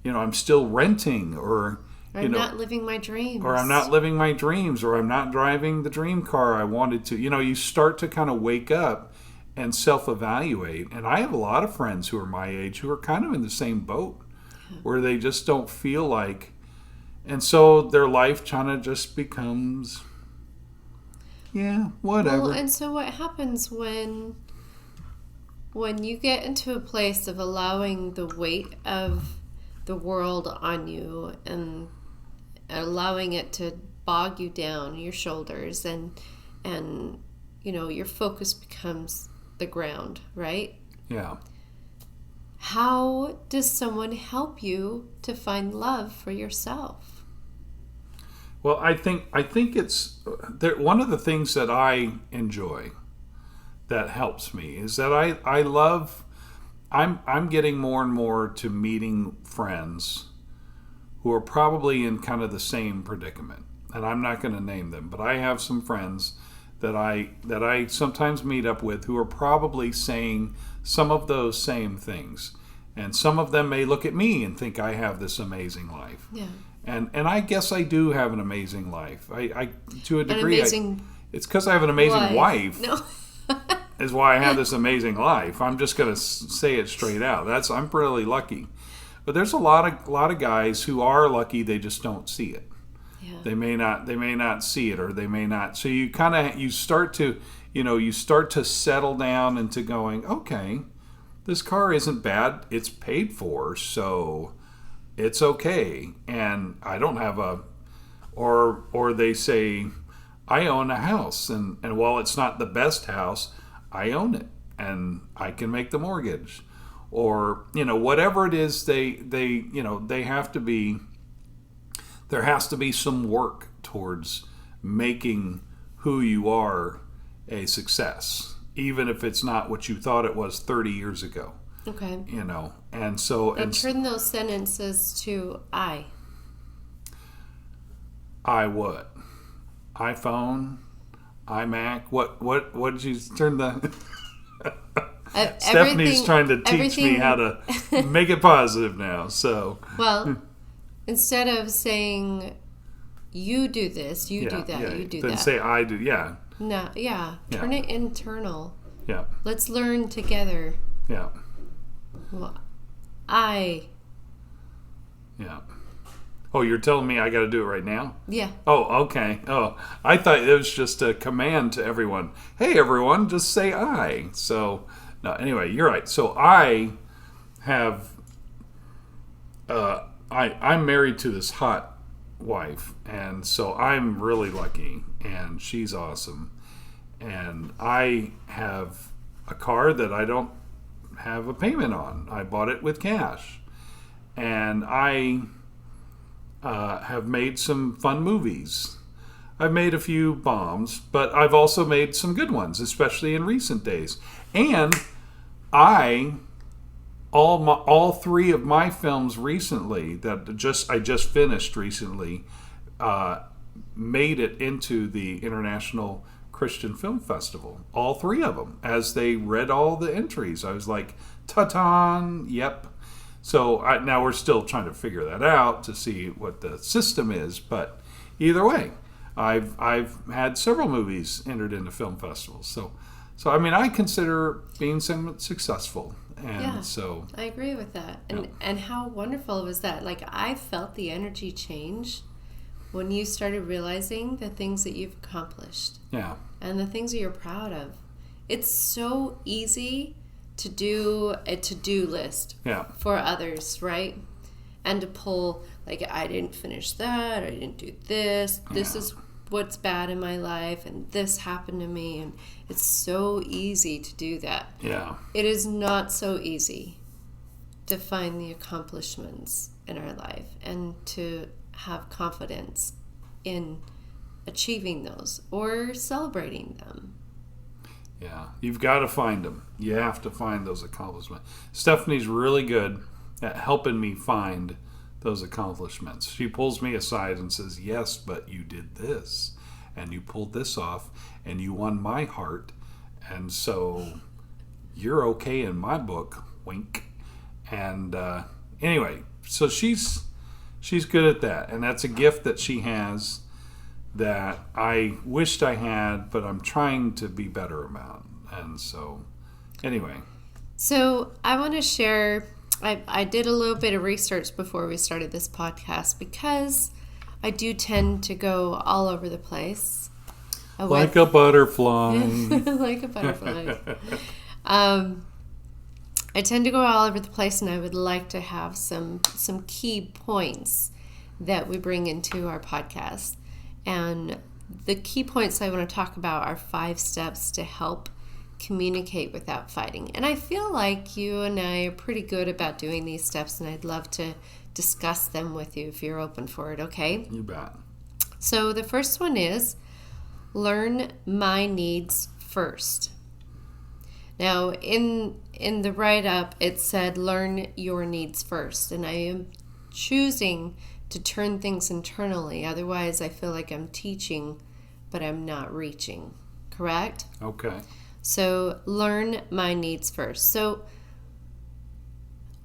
I'm still renting, or I'm not living my dreams. Or I'm not living my dreams, or I'm not driving the dream car I wanted to. You start to kind of wake up and self-evaluate. And I have a lot of friends who are my age who are kind of in the same boat, where they just don't feel like, and so their life kind of just becomes, whatever. Well, and so what happens when you get into a place of allowing the weight of the world on you and allowing it to bog you down your shoulders, and your focus becomes the ground, right? Yeah. How does someone help you to find love for yourself? Well, I think it's one of the things that I enjoy that helps me is that I love. I'm getting more and more to meeting friends who are probably in kind of the same predicament, and I'm not going to name them, but I have some friends that I sometimes meet up with who are probably saying some of those same things, and some of them may look at me and think I have this amazing life. Yeah. And I guess I do have an amazing life. I to a degree. It's because I have an amazing wife. No. Is why I have this amazing life. I'm just going to say it straight out. I'm really lucky. But there's a lot of guys who are lucky. They just don't see it. Yeah. They may not see it, or they may not. So you start to settle down into going, okay, this car isn't bad. It's paid for, so it's okay. And I don't have or they say, I own a house, and while it's not the best house, I own it and I can make the mortgage, or whatever it is. They have to be. There has to be some work towards making who you are a success, even if it's not what you thought it was 30 years ago. Okay. And so and turn those sentences to I. I what? iPhone, iMac. What did you turn the? Stephanie's trying to teach me how to make it positive now. So instead of saying you do this, you do that, you do that. Then say I do. Yeah. No. Yeah. Turn it internal. Yeah. Let's learn together. Yeah. Well, I. Yeah. Oh, you're telling me I got to do it right now? Yeah. Oh, okay. Oh, I thought it was just a command to everyone. Hey, everyone, just say I. So, no, anyway, you're right. So I have, I'm married to this hot wife, and so I'm really lucky, and she's awesome. And I have a car that I don't have a payment on. I bought it with cash. And I have made some fun movies. I've made a few bombs, but I've also made some good ones, especially in recent days. And all three of my films recently that I just finished recently made it into the International Christian Film Festival. All three of them, as they read all the entries, I was like, ta-ta, yep. So now we're still trying to figure that out to see what the system is, but either way, I've had several movies entered into film festivals. So I mean, I consider being somewhat successful. And yeah, so I agree with that. And how wonderful was that? Like, I felt the energy change when you started realizing the things that you've accomplished. Yeah. And the things that you're proud of. It's so easy to do a to-do list for others, right? And to pull, like, I didn't finish that, I didn't do this, this is what's bad in my life, and this happened to me, and it's so easy to do that. Yeah. It is not so easy to find the accomplishments in our life and to have confidence in achieving those or celebrating them. Yeah, you've got to find them. You have to find those accomplishments. Stephanie's really good at helping me find those accomplishments. She pulls me aside and says, yes, but you did this, and you pulled this off, and you won my heart, and so you're okay in my book, wink. And anyway, so she's good at that, and that's a gift that she has that I wished I had, but I'm trying to be better about. And so, anyway. So I want to share, I did a little bit of research before we started this podcast because I do tend to go all over the place. Like a butterfly. Like a butterfly. I tend to go all over the place, and I would like to have some key points that we bring into our podcast. And the key points I want to talk about are 5 steps to help communicate without fighting. And I feel like you and I are pretty good about doing these steps, and I'd love to discuss them with you if you're open for it, okay? You bet. So the first one is learn my needs first. Now, in the write-up, it said learn your needs first, and I am choosing to turn things internally. Otherwise, I feel like I'm teaching, but I'm not reaching. Correct? Okay. So learn my needs first. So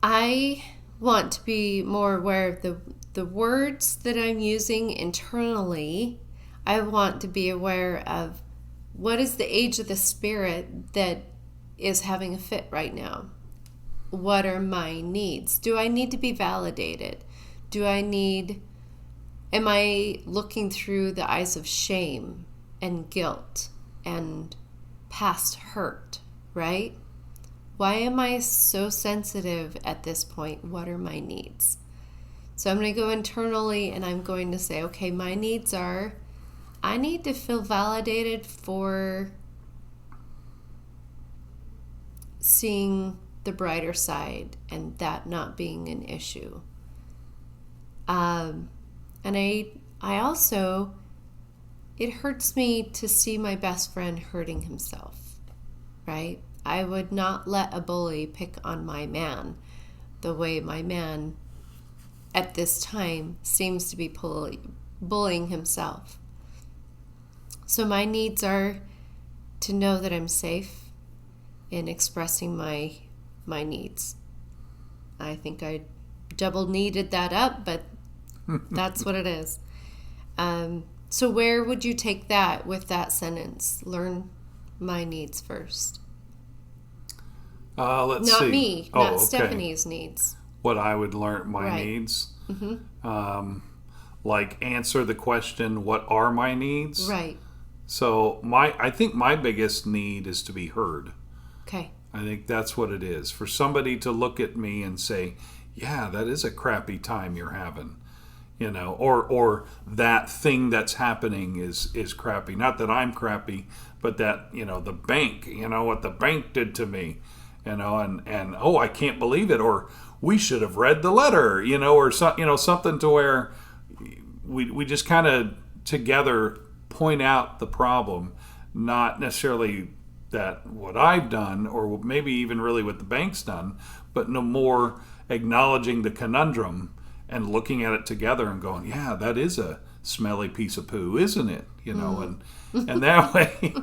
I want to be more aware of the words that I'm using internally. I want to be aware of what is the age of the spirit that is having a fit right now. What are my needs? Do I need to be validated? Am I looking through the eyes of shame and guilt and past hurt, right? Why am I so sensitive at this point? What are my needs? So I'm going to go internally and I'm going to say, okay, my needs are, I need to feel validated for seeing the brighter side and that not being an issue. And I also, it hurts me to see my best friend hurting himself, right? I would not let a bully pick on my man the way my man at this time seems to be bullying himself. So my needs are to know that I'm safe in expressing my needs. I think I double needed that up, but that's what it is. So where would you take that with that sentence? Learn my needs first. Let's not see. Not me, not okay. Stephanie's needs. What I would learn my right. needs. Like answer the question, what are my needs? Right. So I think my biggest need is to be heard. Okay. I think that's what it is. For somebody to look at me and say, yeah, that is a crappy time you're having. You know, or that thing that's happening is crappy. Not that I'm crappy, but that, the bank, what the bank did to me, and oh, I can't believe it, or we should have read the letter, or something to where we just kind of together point out the problem, not necessarily that what I've done, or maybe even really what the bank's done, but no more acknowledging the conundrum and looking at it together and going, yeah, that is a smelly piece of poo, isn't it? And that way.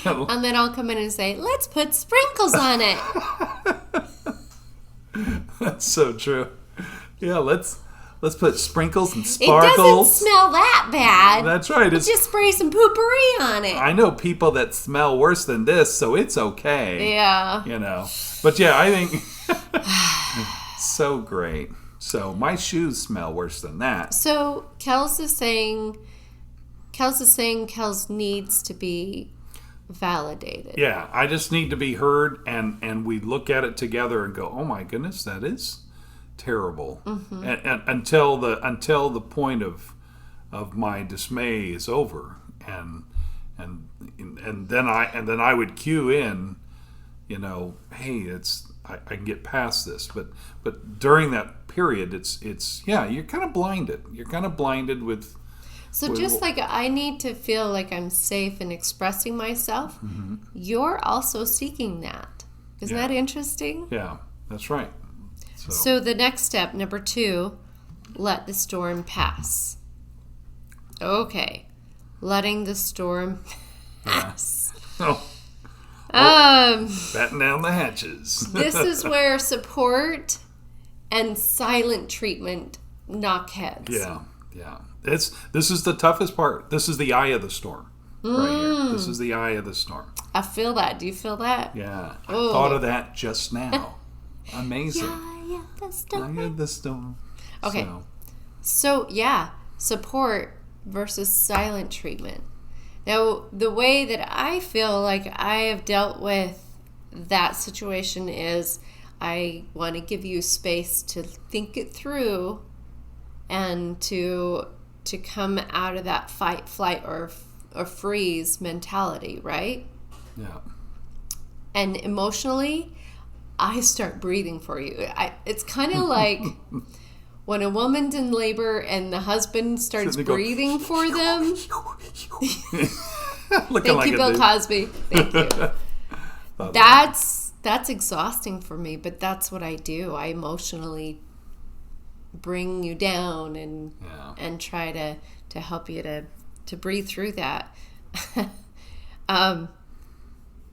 And then I'll come in and say, let's put sprinkles on it. That's so true. Yeah, let's put sprinkles and sparkles. It doesn't smell that bad. That's right. Just spray some poopery on it. I know people that smell worse than this, so it's okay. Yeah. But yeah, I think so great. So my shoes smell worse than that. So Kels is saying Kels needs to be validated. Yeah, I just need to be heard, and we look at it together and go, oh my goodness, that is terrible. Mm-hmm. And until the point of my dismay is over, and then I would cue in, hey, I can get past this, but during that period, it's you're kind of blinded. You're kind of blinded with. So just like I need to feel like I'm safe in expressing myself, mm-hmm. You're also seeking that. Isn't that interesting? Yeah, that's right. So the next step, number 2, let the storm pass. Okay, letting the storm pass. Oh. Batten down the hatches. This is where support and silent treatment knock heads. Yeah. This is the toughest part. This is the eye of the storm right here. This is the eye of the storm. I feel that. Do you feel that? Yeah. I thought of that just now. Amazing. Yeah, the storm. Eye of the storm. Okay. So support versus silent treatment. Now, the way that I feel like I have dealt with that situation is I want to give you space to think it through and to come out of that fight, flight, or freeze mentality, right? Yeah. And emotionally, I start breathing for you. It's kind of like when a woman's in labor and the husband starts breathing for them. Thank you, Bill Cosby. Thank you. That's exhausting for me, but that's what I do. I emotionally bring you down and try to help you to breathe through that.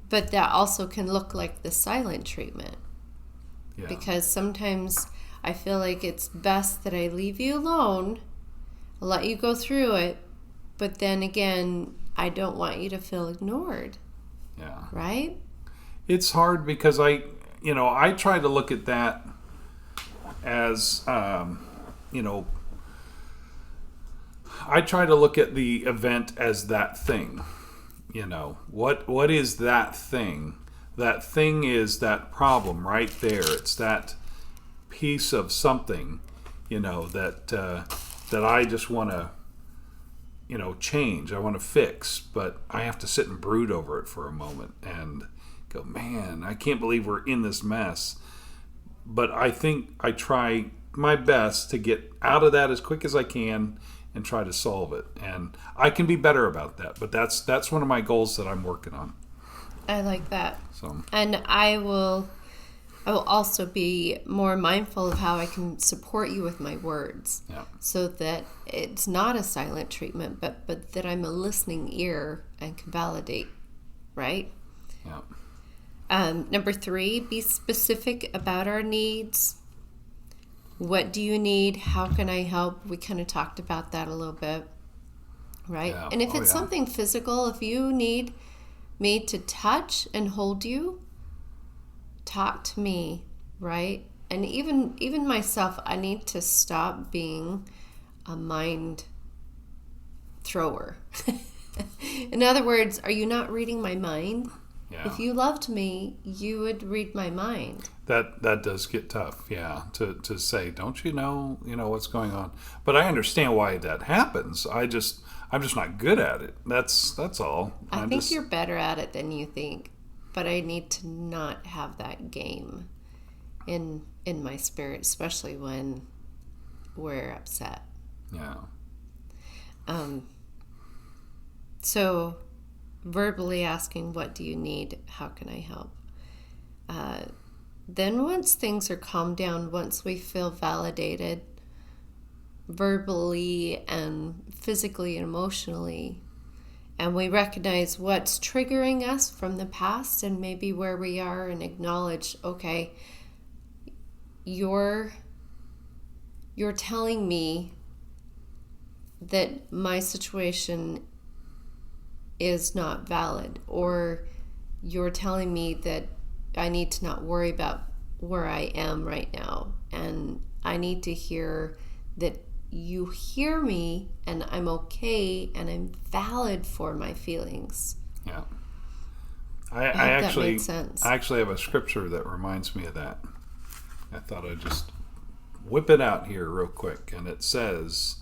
But that also can look like the silent treatment. Yeah. Because sometimes I feel like it's best that I leave you alone, I'll let you go through it, but then again, I don't want you to feel ignored. Yeah. Right? It's hard because I try to look at that as, I try to look at the event as that thing. What is that thing? That thing is that problem right there. It's that piece of something, that I just want to, change. I want to fix, but I have to sit and brood over it for a moment and go, man, I can't believe we're in this mess. But I think I try my best to get out of that as quick as I can and try to solve it. And I can be better about that, but that's one of my goals that I'm working on. I like that. So. And I will also be more mindful of how I can support you with my words. Yeah. So that it's not a silent treatment, but that I'm a listening ear and can validate, right? Yeah. Number 3, be specific about our needs. What do you need? How can I help? We kind of talked about that a little bit, right? Yeah. And if it's something physical, if you need me to touch and hold you, talk to me, right? And even myself, I need to stop being a mind thrower. In other words, are you not reading my mind? Yeah. If you loved me, you would read my mind. That does get tough, yeah, to say, don't you know what's going on? But I understand why that happens. I'm just not good at it. That's all. I think you're better at it than you think. But I need to not have that game in my spirit, especially when we're upset. Yeah. So verbally asking, what do you need? How can I help? Then once things are calmed down, once we feel validated verbally and physically and emotionally, and we recognize what's triggering us from the past and maybe where we are, and acknowledge, okay, you're telling me that my situation is not valid, or you're telling me that I need to not worry about where I am right now, and I need to hear that you hear me and I'm okay and I'm valid for my feelings. Yeah. I actually, that made sense. I actually have a scripture that reminds me of that. I thought I'd just whip it out here real quick, and it says,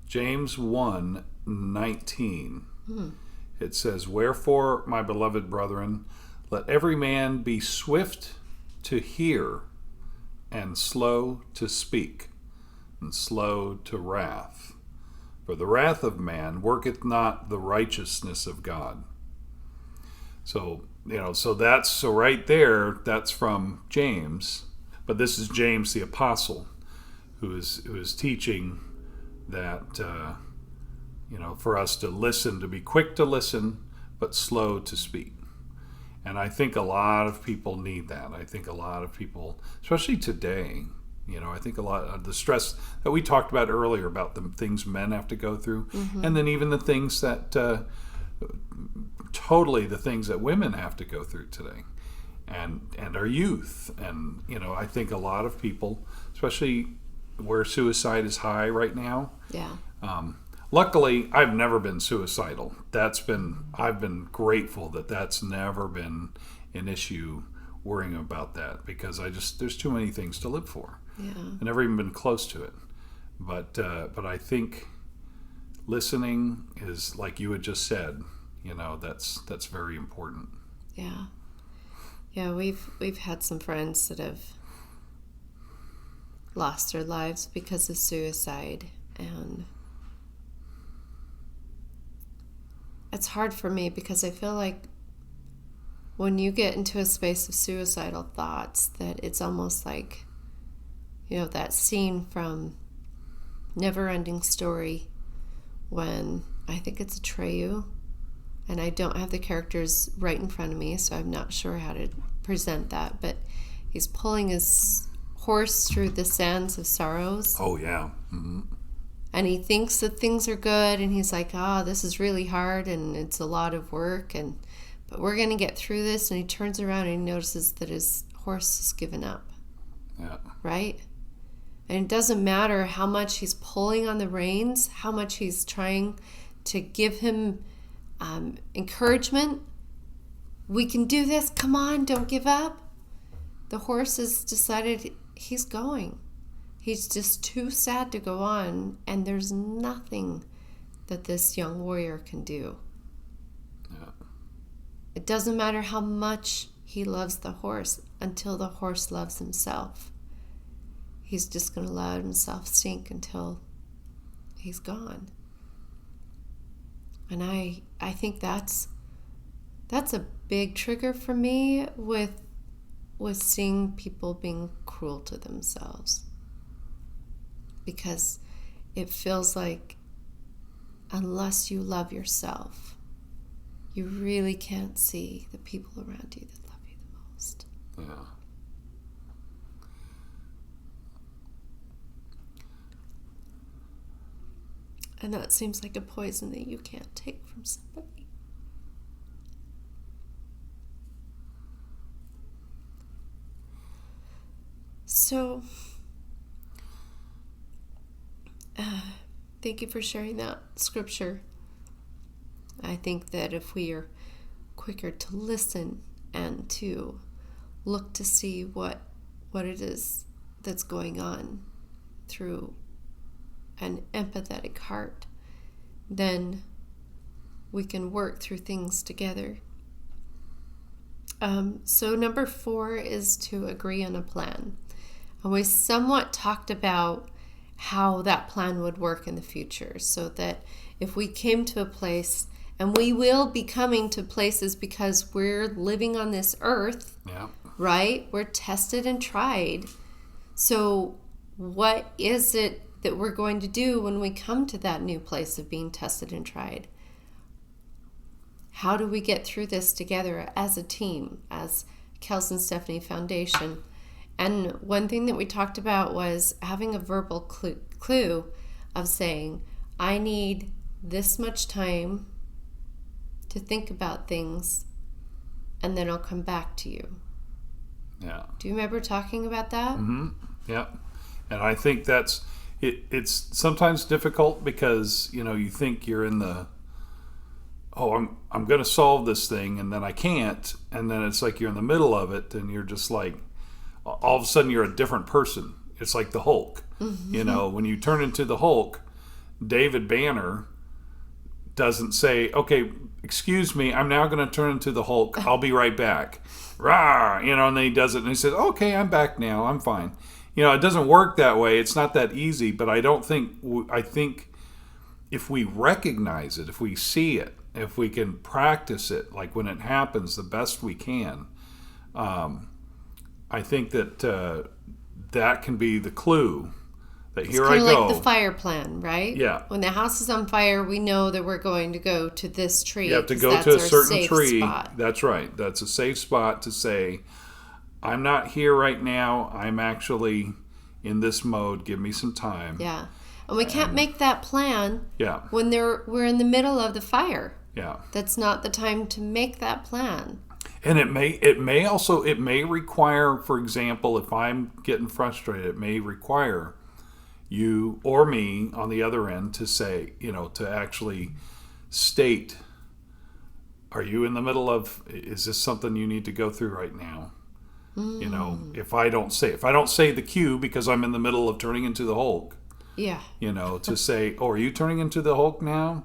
James 1:19. It says, "Wherefore, my beloved brethren, let every man be swift to hear, and slow to speak, and slow to wrath. For the wrath of man worketh not the righteousness of God." So, so right there, that's from James. But this is James the Apostle, who is teaching that, for us to listen, to be quick to listen, but slow to speak. And I think a lot of people need that. I think a lot of people, especially today, I think a lot of the stress that we talked about earlier about the things men have to go through, and then even the things that, totally the things that women have to go through today, and our youth. And, I think a lot of people, especially where suicide is high right now. Yeah. Luckily, I've never been suicidal. I've been grateful that that's never been an issue, worrying about that, because there's too many things to live for. Yeah. I've never even been close to it. But I think listening is, like you had just said, that's very important. Yeah. Yeah, we've had some friends that have lost their lives because of suicide, and it's hard for me because I feel like when you get into a space of suicidal thoughts, that it's almost like, that scene from Never-Ending Story when, I think it's Atreyu, and I don't have the characters right in front of me, so I'm not sure how to present that, but he's pulling his horse through the sands of sorrows. Oh, yeah. Mm-hmm. And he thinks that things are good, and he's like, this is really hard, and it's a lot of work, but we're going to get through this. And he turns around and he notices that his horse has given up. Yeah. Right? And it doesn't matter how much he's pulling on the reins, how much he's trying to give him encouragement. We can do this. Come on, don't give up. The horse has decided he's going. He's just too sad to go on, and there's nothing that this young warrior can do. Yeah. It doesn't matter how much he loves the horse until the horse loves himself. He's just going to allow himself sink until he's gone. And I think that's a big trigger for me with seeing people being cruel to themselves. Because it feels like unless you love yourself, you really can't see the people around you that love you the most. Yeah. And that seems like a poison that you can't take from somebody. So, thank you for sharing that scripture. I think that if we are quicker to listen and to look to see what it is that's going on through an empathetic heart, then we can work through things together. So number 4 is to agree on a plan. And we somewhat talked about how that plan would work in the future, so that if we came to a place And we will be coming to places because we're living on this earth, right? We're tested and tried. So what is it that we're going to do when we come to that new place of being tested and tried? How do we get through this together as a team, as Kels and Stephanie Foundation? And one thing that we talked about was having a verbal clue of saying, I need this much time to think about things, and then I'll come back to you. Yeah. Do you remember talking about that? Mm-hmm. Yeah. And I think that's it's sometimes difficult because, you think you're in the, I'm going to solve this thing, and then I can't, and then it's like you're in the middle of it, and you're just like, all of a sudden you're a different person. It's like the Hulk. Mm-hmm. When you turn into the Hulk, David Banner doesn't say, okay, excuse me, I'm now going to turn into the Hulk. I'll be right back. Rah! And then he does it, and he says, okay, I'm back now. I'm fine. It doesn't work that way. It's not that easy, but I think if we recognize it, if we see it, if we can practice it, like when it happens the best we can, I think that that can be the clue that here I go. It's kind of like the fire plan, right? Yeah. When the house is on fire, we know that we're going to go to this tree. You have to go to a certain tree. Spot. That's right. That's a safe spot to say, I'm not here right now. I'm actually in this mode. Give me some time. Yeah. And we can't make that plan when we're in the middle of the fire. Yeah. That's not the time to make that plan. And it may require, for example, if I'm getting frustrated, it may require you or me on the other end to say, to actually state, are you in the middle of, is this something you need to go through right now? If I don't say the cue because I'm in the middle of turning into the Hulk. Yeah. To say, are you turning into the Hulk now?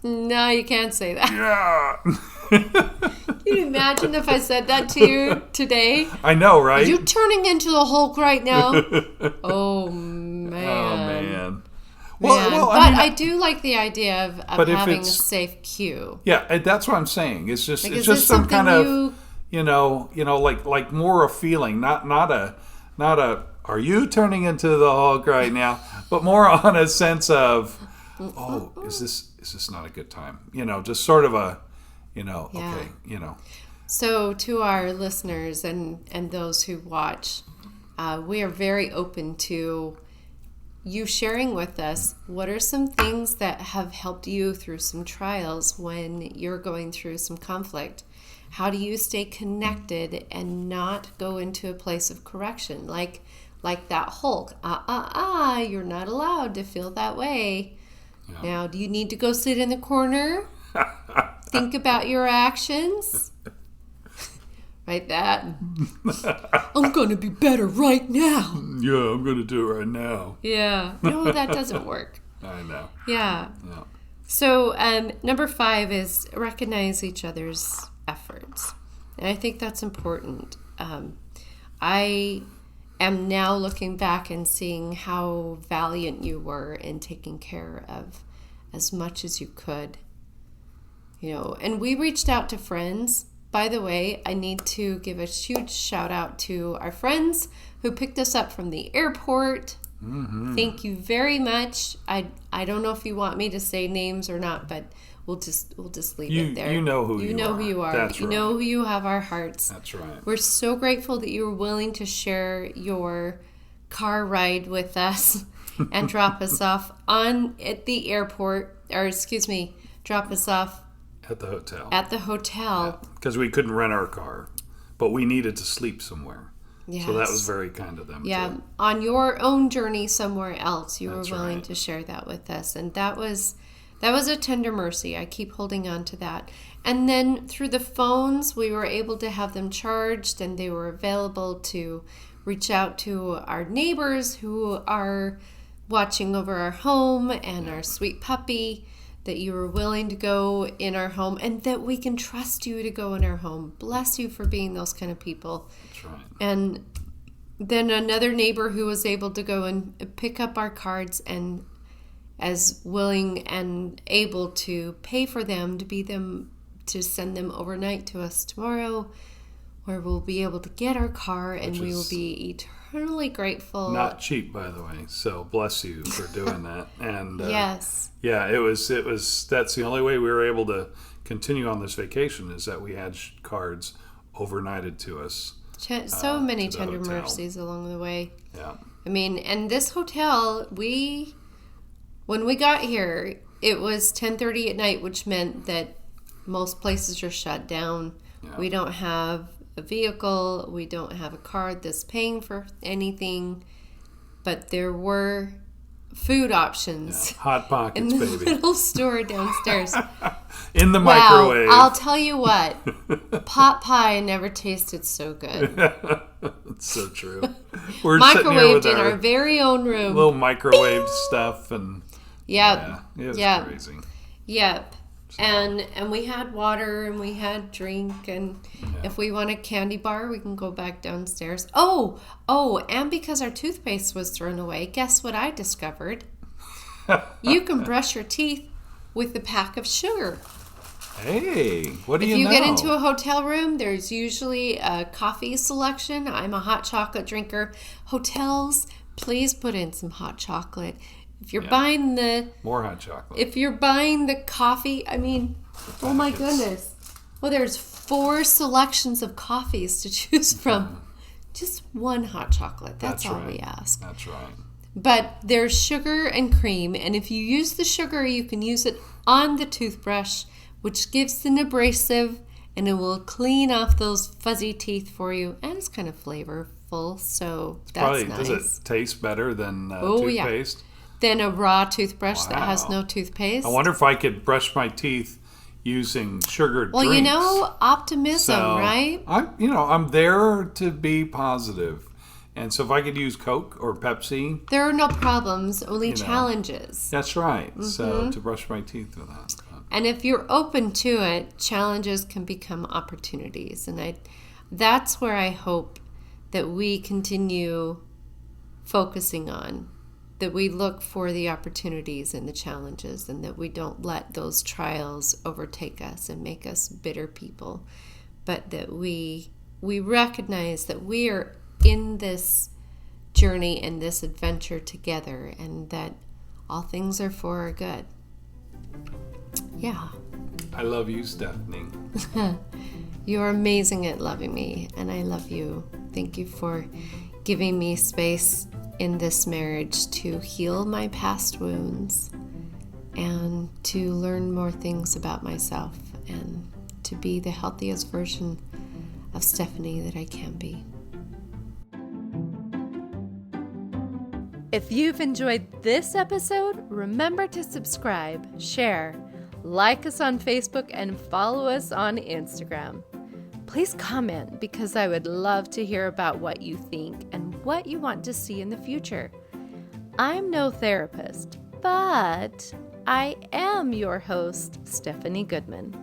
No, you can't say that. Yeah. Can you imagine if I said that to you today? I know, right? Are you turning into the Hulk right now? Oh, man. Oh, man. Well, I do like the idea of having a safe cue. Yeah, that's what I'm saying. It's just some kind of, like more a feeling, not a are you turning into the Hulk right now, but more on a sense of, is this not a good time? Just sort of a, okay, So to our listeners and those who watch, we are very open to you sharing with us what are some things that have helped you through some trials when you're going through some conflict. How do you stay connected and not go into a place of correction? Like that Hulk. You're not allowed to feel that way. Yeah. Now, do you need to go sit in the corner? Think about your actions? Like that. I'm going to be better right now. Yeah, I'm going to do it right now. Yeah. No, that doesn't work. I know. Yeah. So, number 5 is recognize each other's efforts. And I think that's important. I am now looking back and seeing how valiant you were in taking care of as much as you could. And we reached out to friends. By the way, I need to give a huge shout out to our friends who picked us up from the airport. Mm-hmm. Thank you very much. I don't know if you want me to say names or not, but we'll just leave it there. You know who you are. That's you right. know who you have our hearts. That's right. We're so grateful that you were willing to share your car ride with us and drop us off at the airport, drop us off at the hotel. At the hotel. Because we couldn't rent our car, but we needed to sleep somewhere. Yes. So that was very kind of them. Yeah. Too. On your own journey somewhere else, you were willing to share that with us. And that was a tender mercy. I keep holding on to that. And then through the phones, we were able to have them charged, and they were available to reach out to our neighbors who are watching over our home and our sweet puppy, that you were willing to go in our home and that we can trust you to go in our home. Bless you for being those kind of people. That's right. And then another neighbor who was able to go and pick up our cards and as willing and able to pay for them to send them overnight to us tomorrow, where we'll be able to get our car, and we will be eternally grateful. Not cheap, by the way. So bless you for doing that. And yes, yeah, it was. That's the only way we were able to continue on this vacation, is that we had cards overnighted to us. So many to the tender hotel. mercies along the way. Yeah. I mean, and this hotel, when we got here, it was 10:30 at night, which meant that most places are shut down. Yeah. We don't have a vehicle. We don't have a card that's paying for anything. But there were food options. Yeah. Hot Pockets, in the baby. little store downstairs. In the microwave. Wow, I'll tell you what. Pot pie never tasted so good. It's so true. We're sitting here with Microwaved in our very own room. little microwaved stuff, and Yep. it was crazy. Yep. And we had water and we had drink, and if we want a candy bar, we can go back downstairs. Oh, and because our toothpaste was thrown away, guess what I discovered? You can brush your teeth with a pack of sugar. Hey, what do you know? If you get into a hotel room, there's usually a coffee selection. I'm a hot chocolate drinker. Hotels, please put in some hot chocolate. If you're buying more hot chocolate. If you're buying the coffee, I mean, oh my goodness. Well, there's 4 selections of coffees to choose from. Just one hot chocolate. That's all we ask. That's right. But there's sugar and cream, and if you use the sugar, you can use it on the toothbrush, which gives an abrasive, and it will clean off those fuzzy teeth for you, and it's kind of flavorful, so that's nice. Does it taste better than toothpaste? Yeah. Than a raw toothbrush that has no toothpaste. I wonder if I could brush my teeth using sugared drinks. Well, you know, optimism, right? I'm there to be positive. And so if I could use Coke or Pepsi. There are no problems, only challenges. That's right. Mm-hmm. So to brush my teeth with that. And if you're open to it, challenges can become opportunities. And that's where I hope that we continue focusing on. That we look for the opportunities and the challenges, and that we don't let those trials overtake us and make us bitter people, but that we recognize that we are in this journey and this adventure together, and that all things are for our good. Yeah. I love you, Stephanie. You're amazing at loving me, and I love you. Thank you for giving me space in this marriage to heal my past wounds and to learn more things about myself and to be the healthiest version of Stephanie that I can be. If you've enjoyed this episode, remember to subscribe, share, like us on Facebook, and follow us on Instagram. Please comment, because I would love to hear about what you think and what you want to see in the future. I'm no therapist, but I am your host, Stephanie Goodman.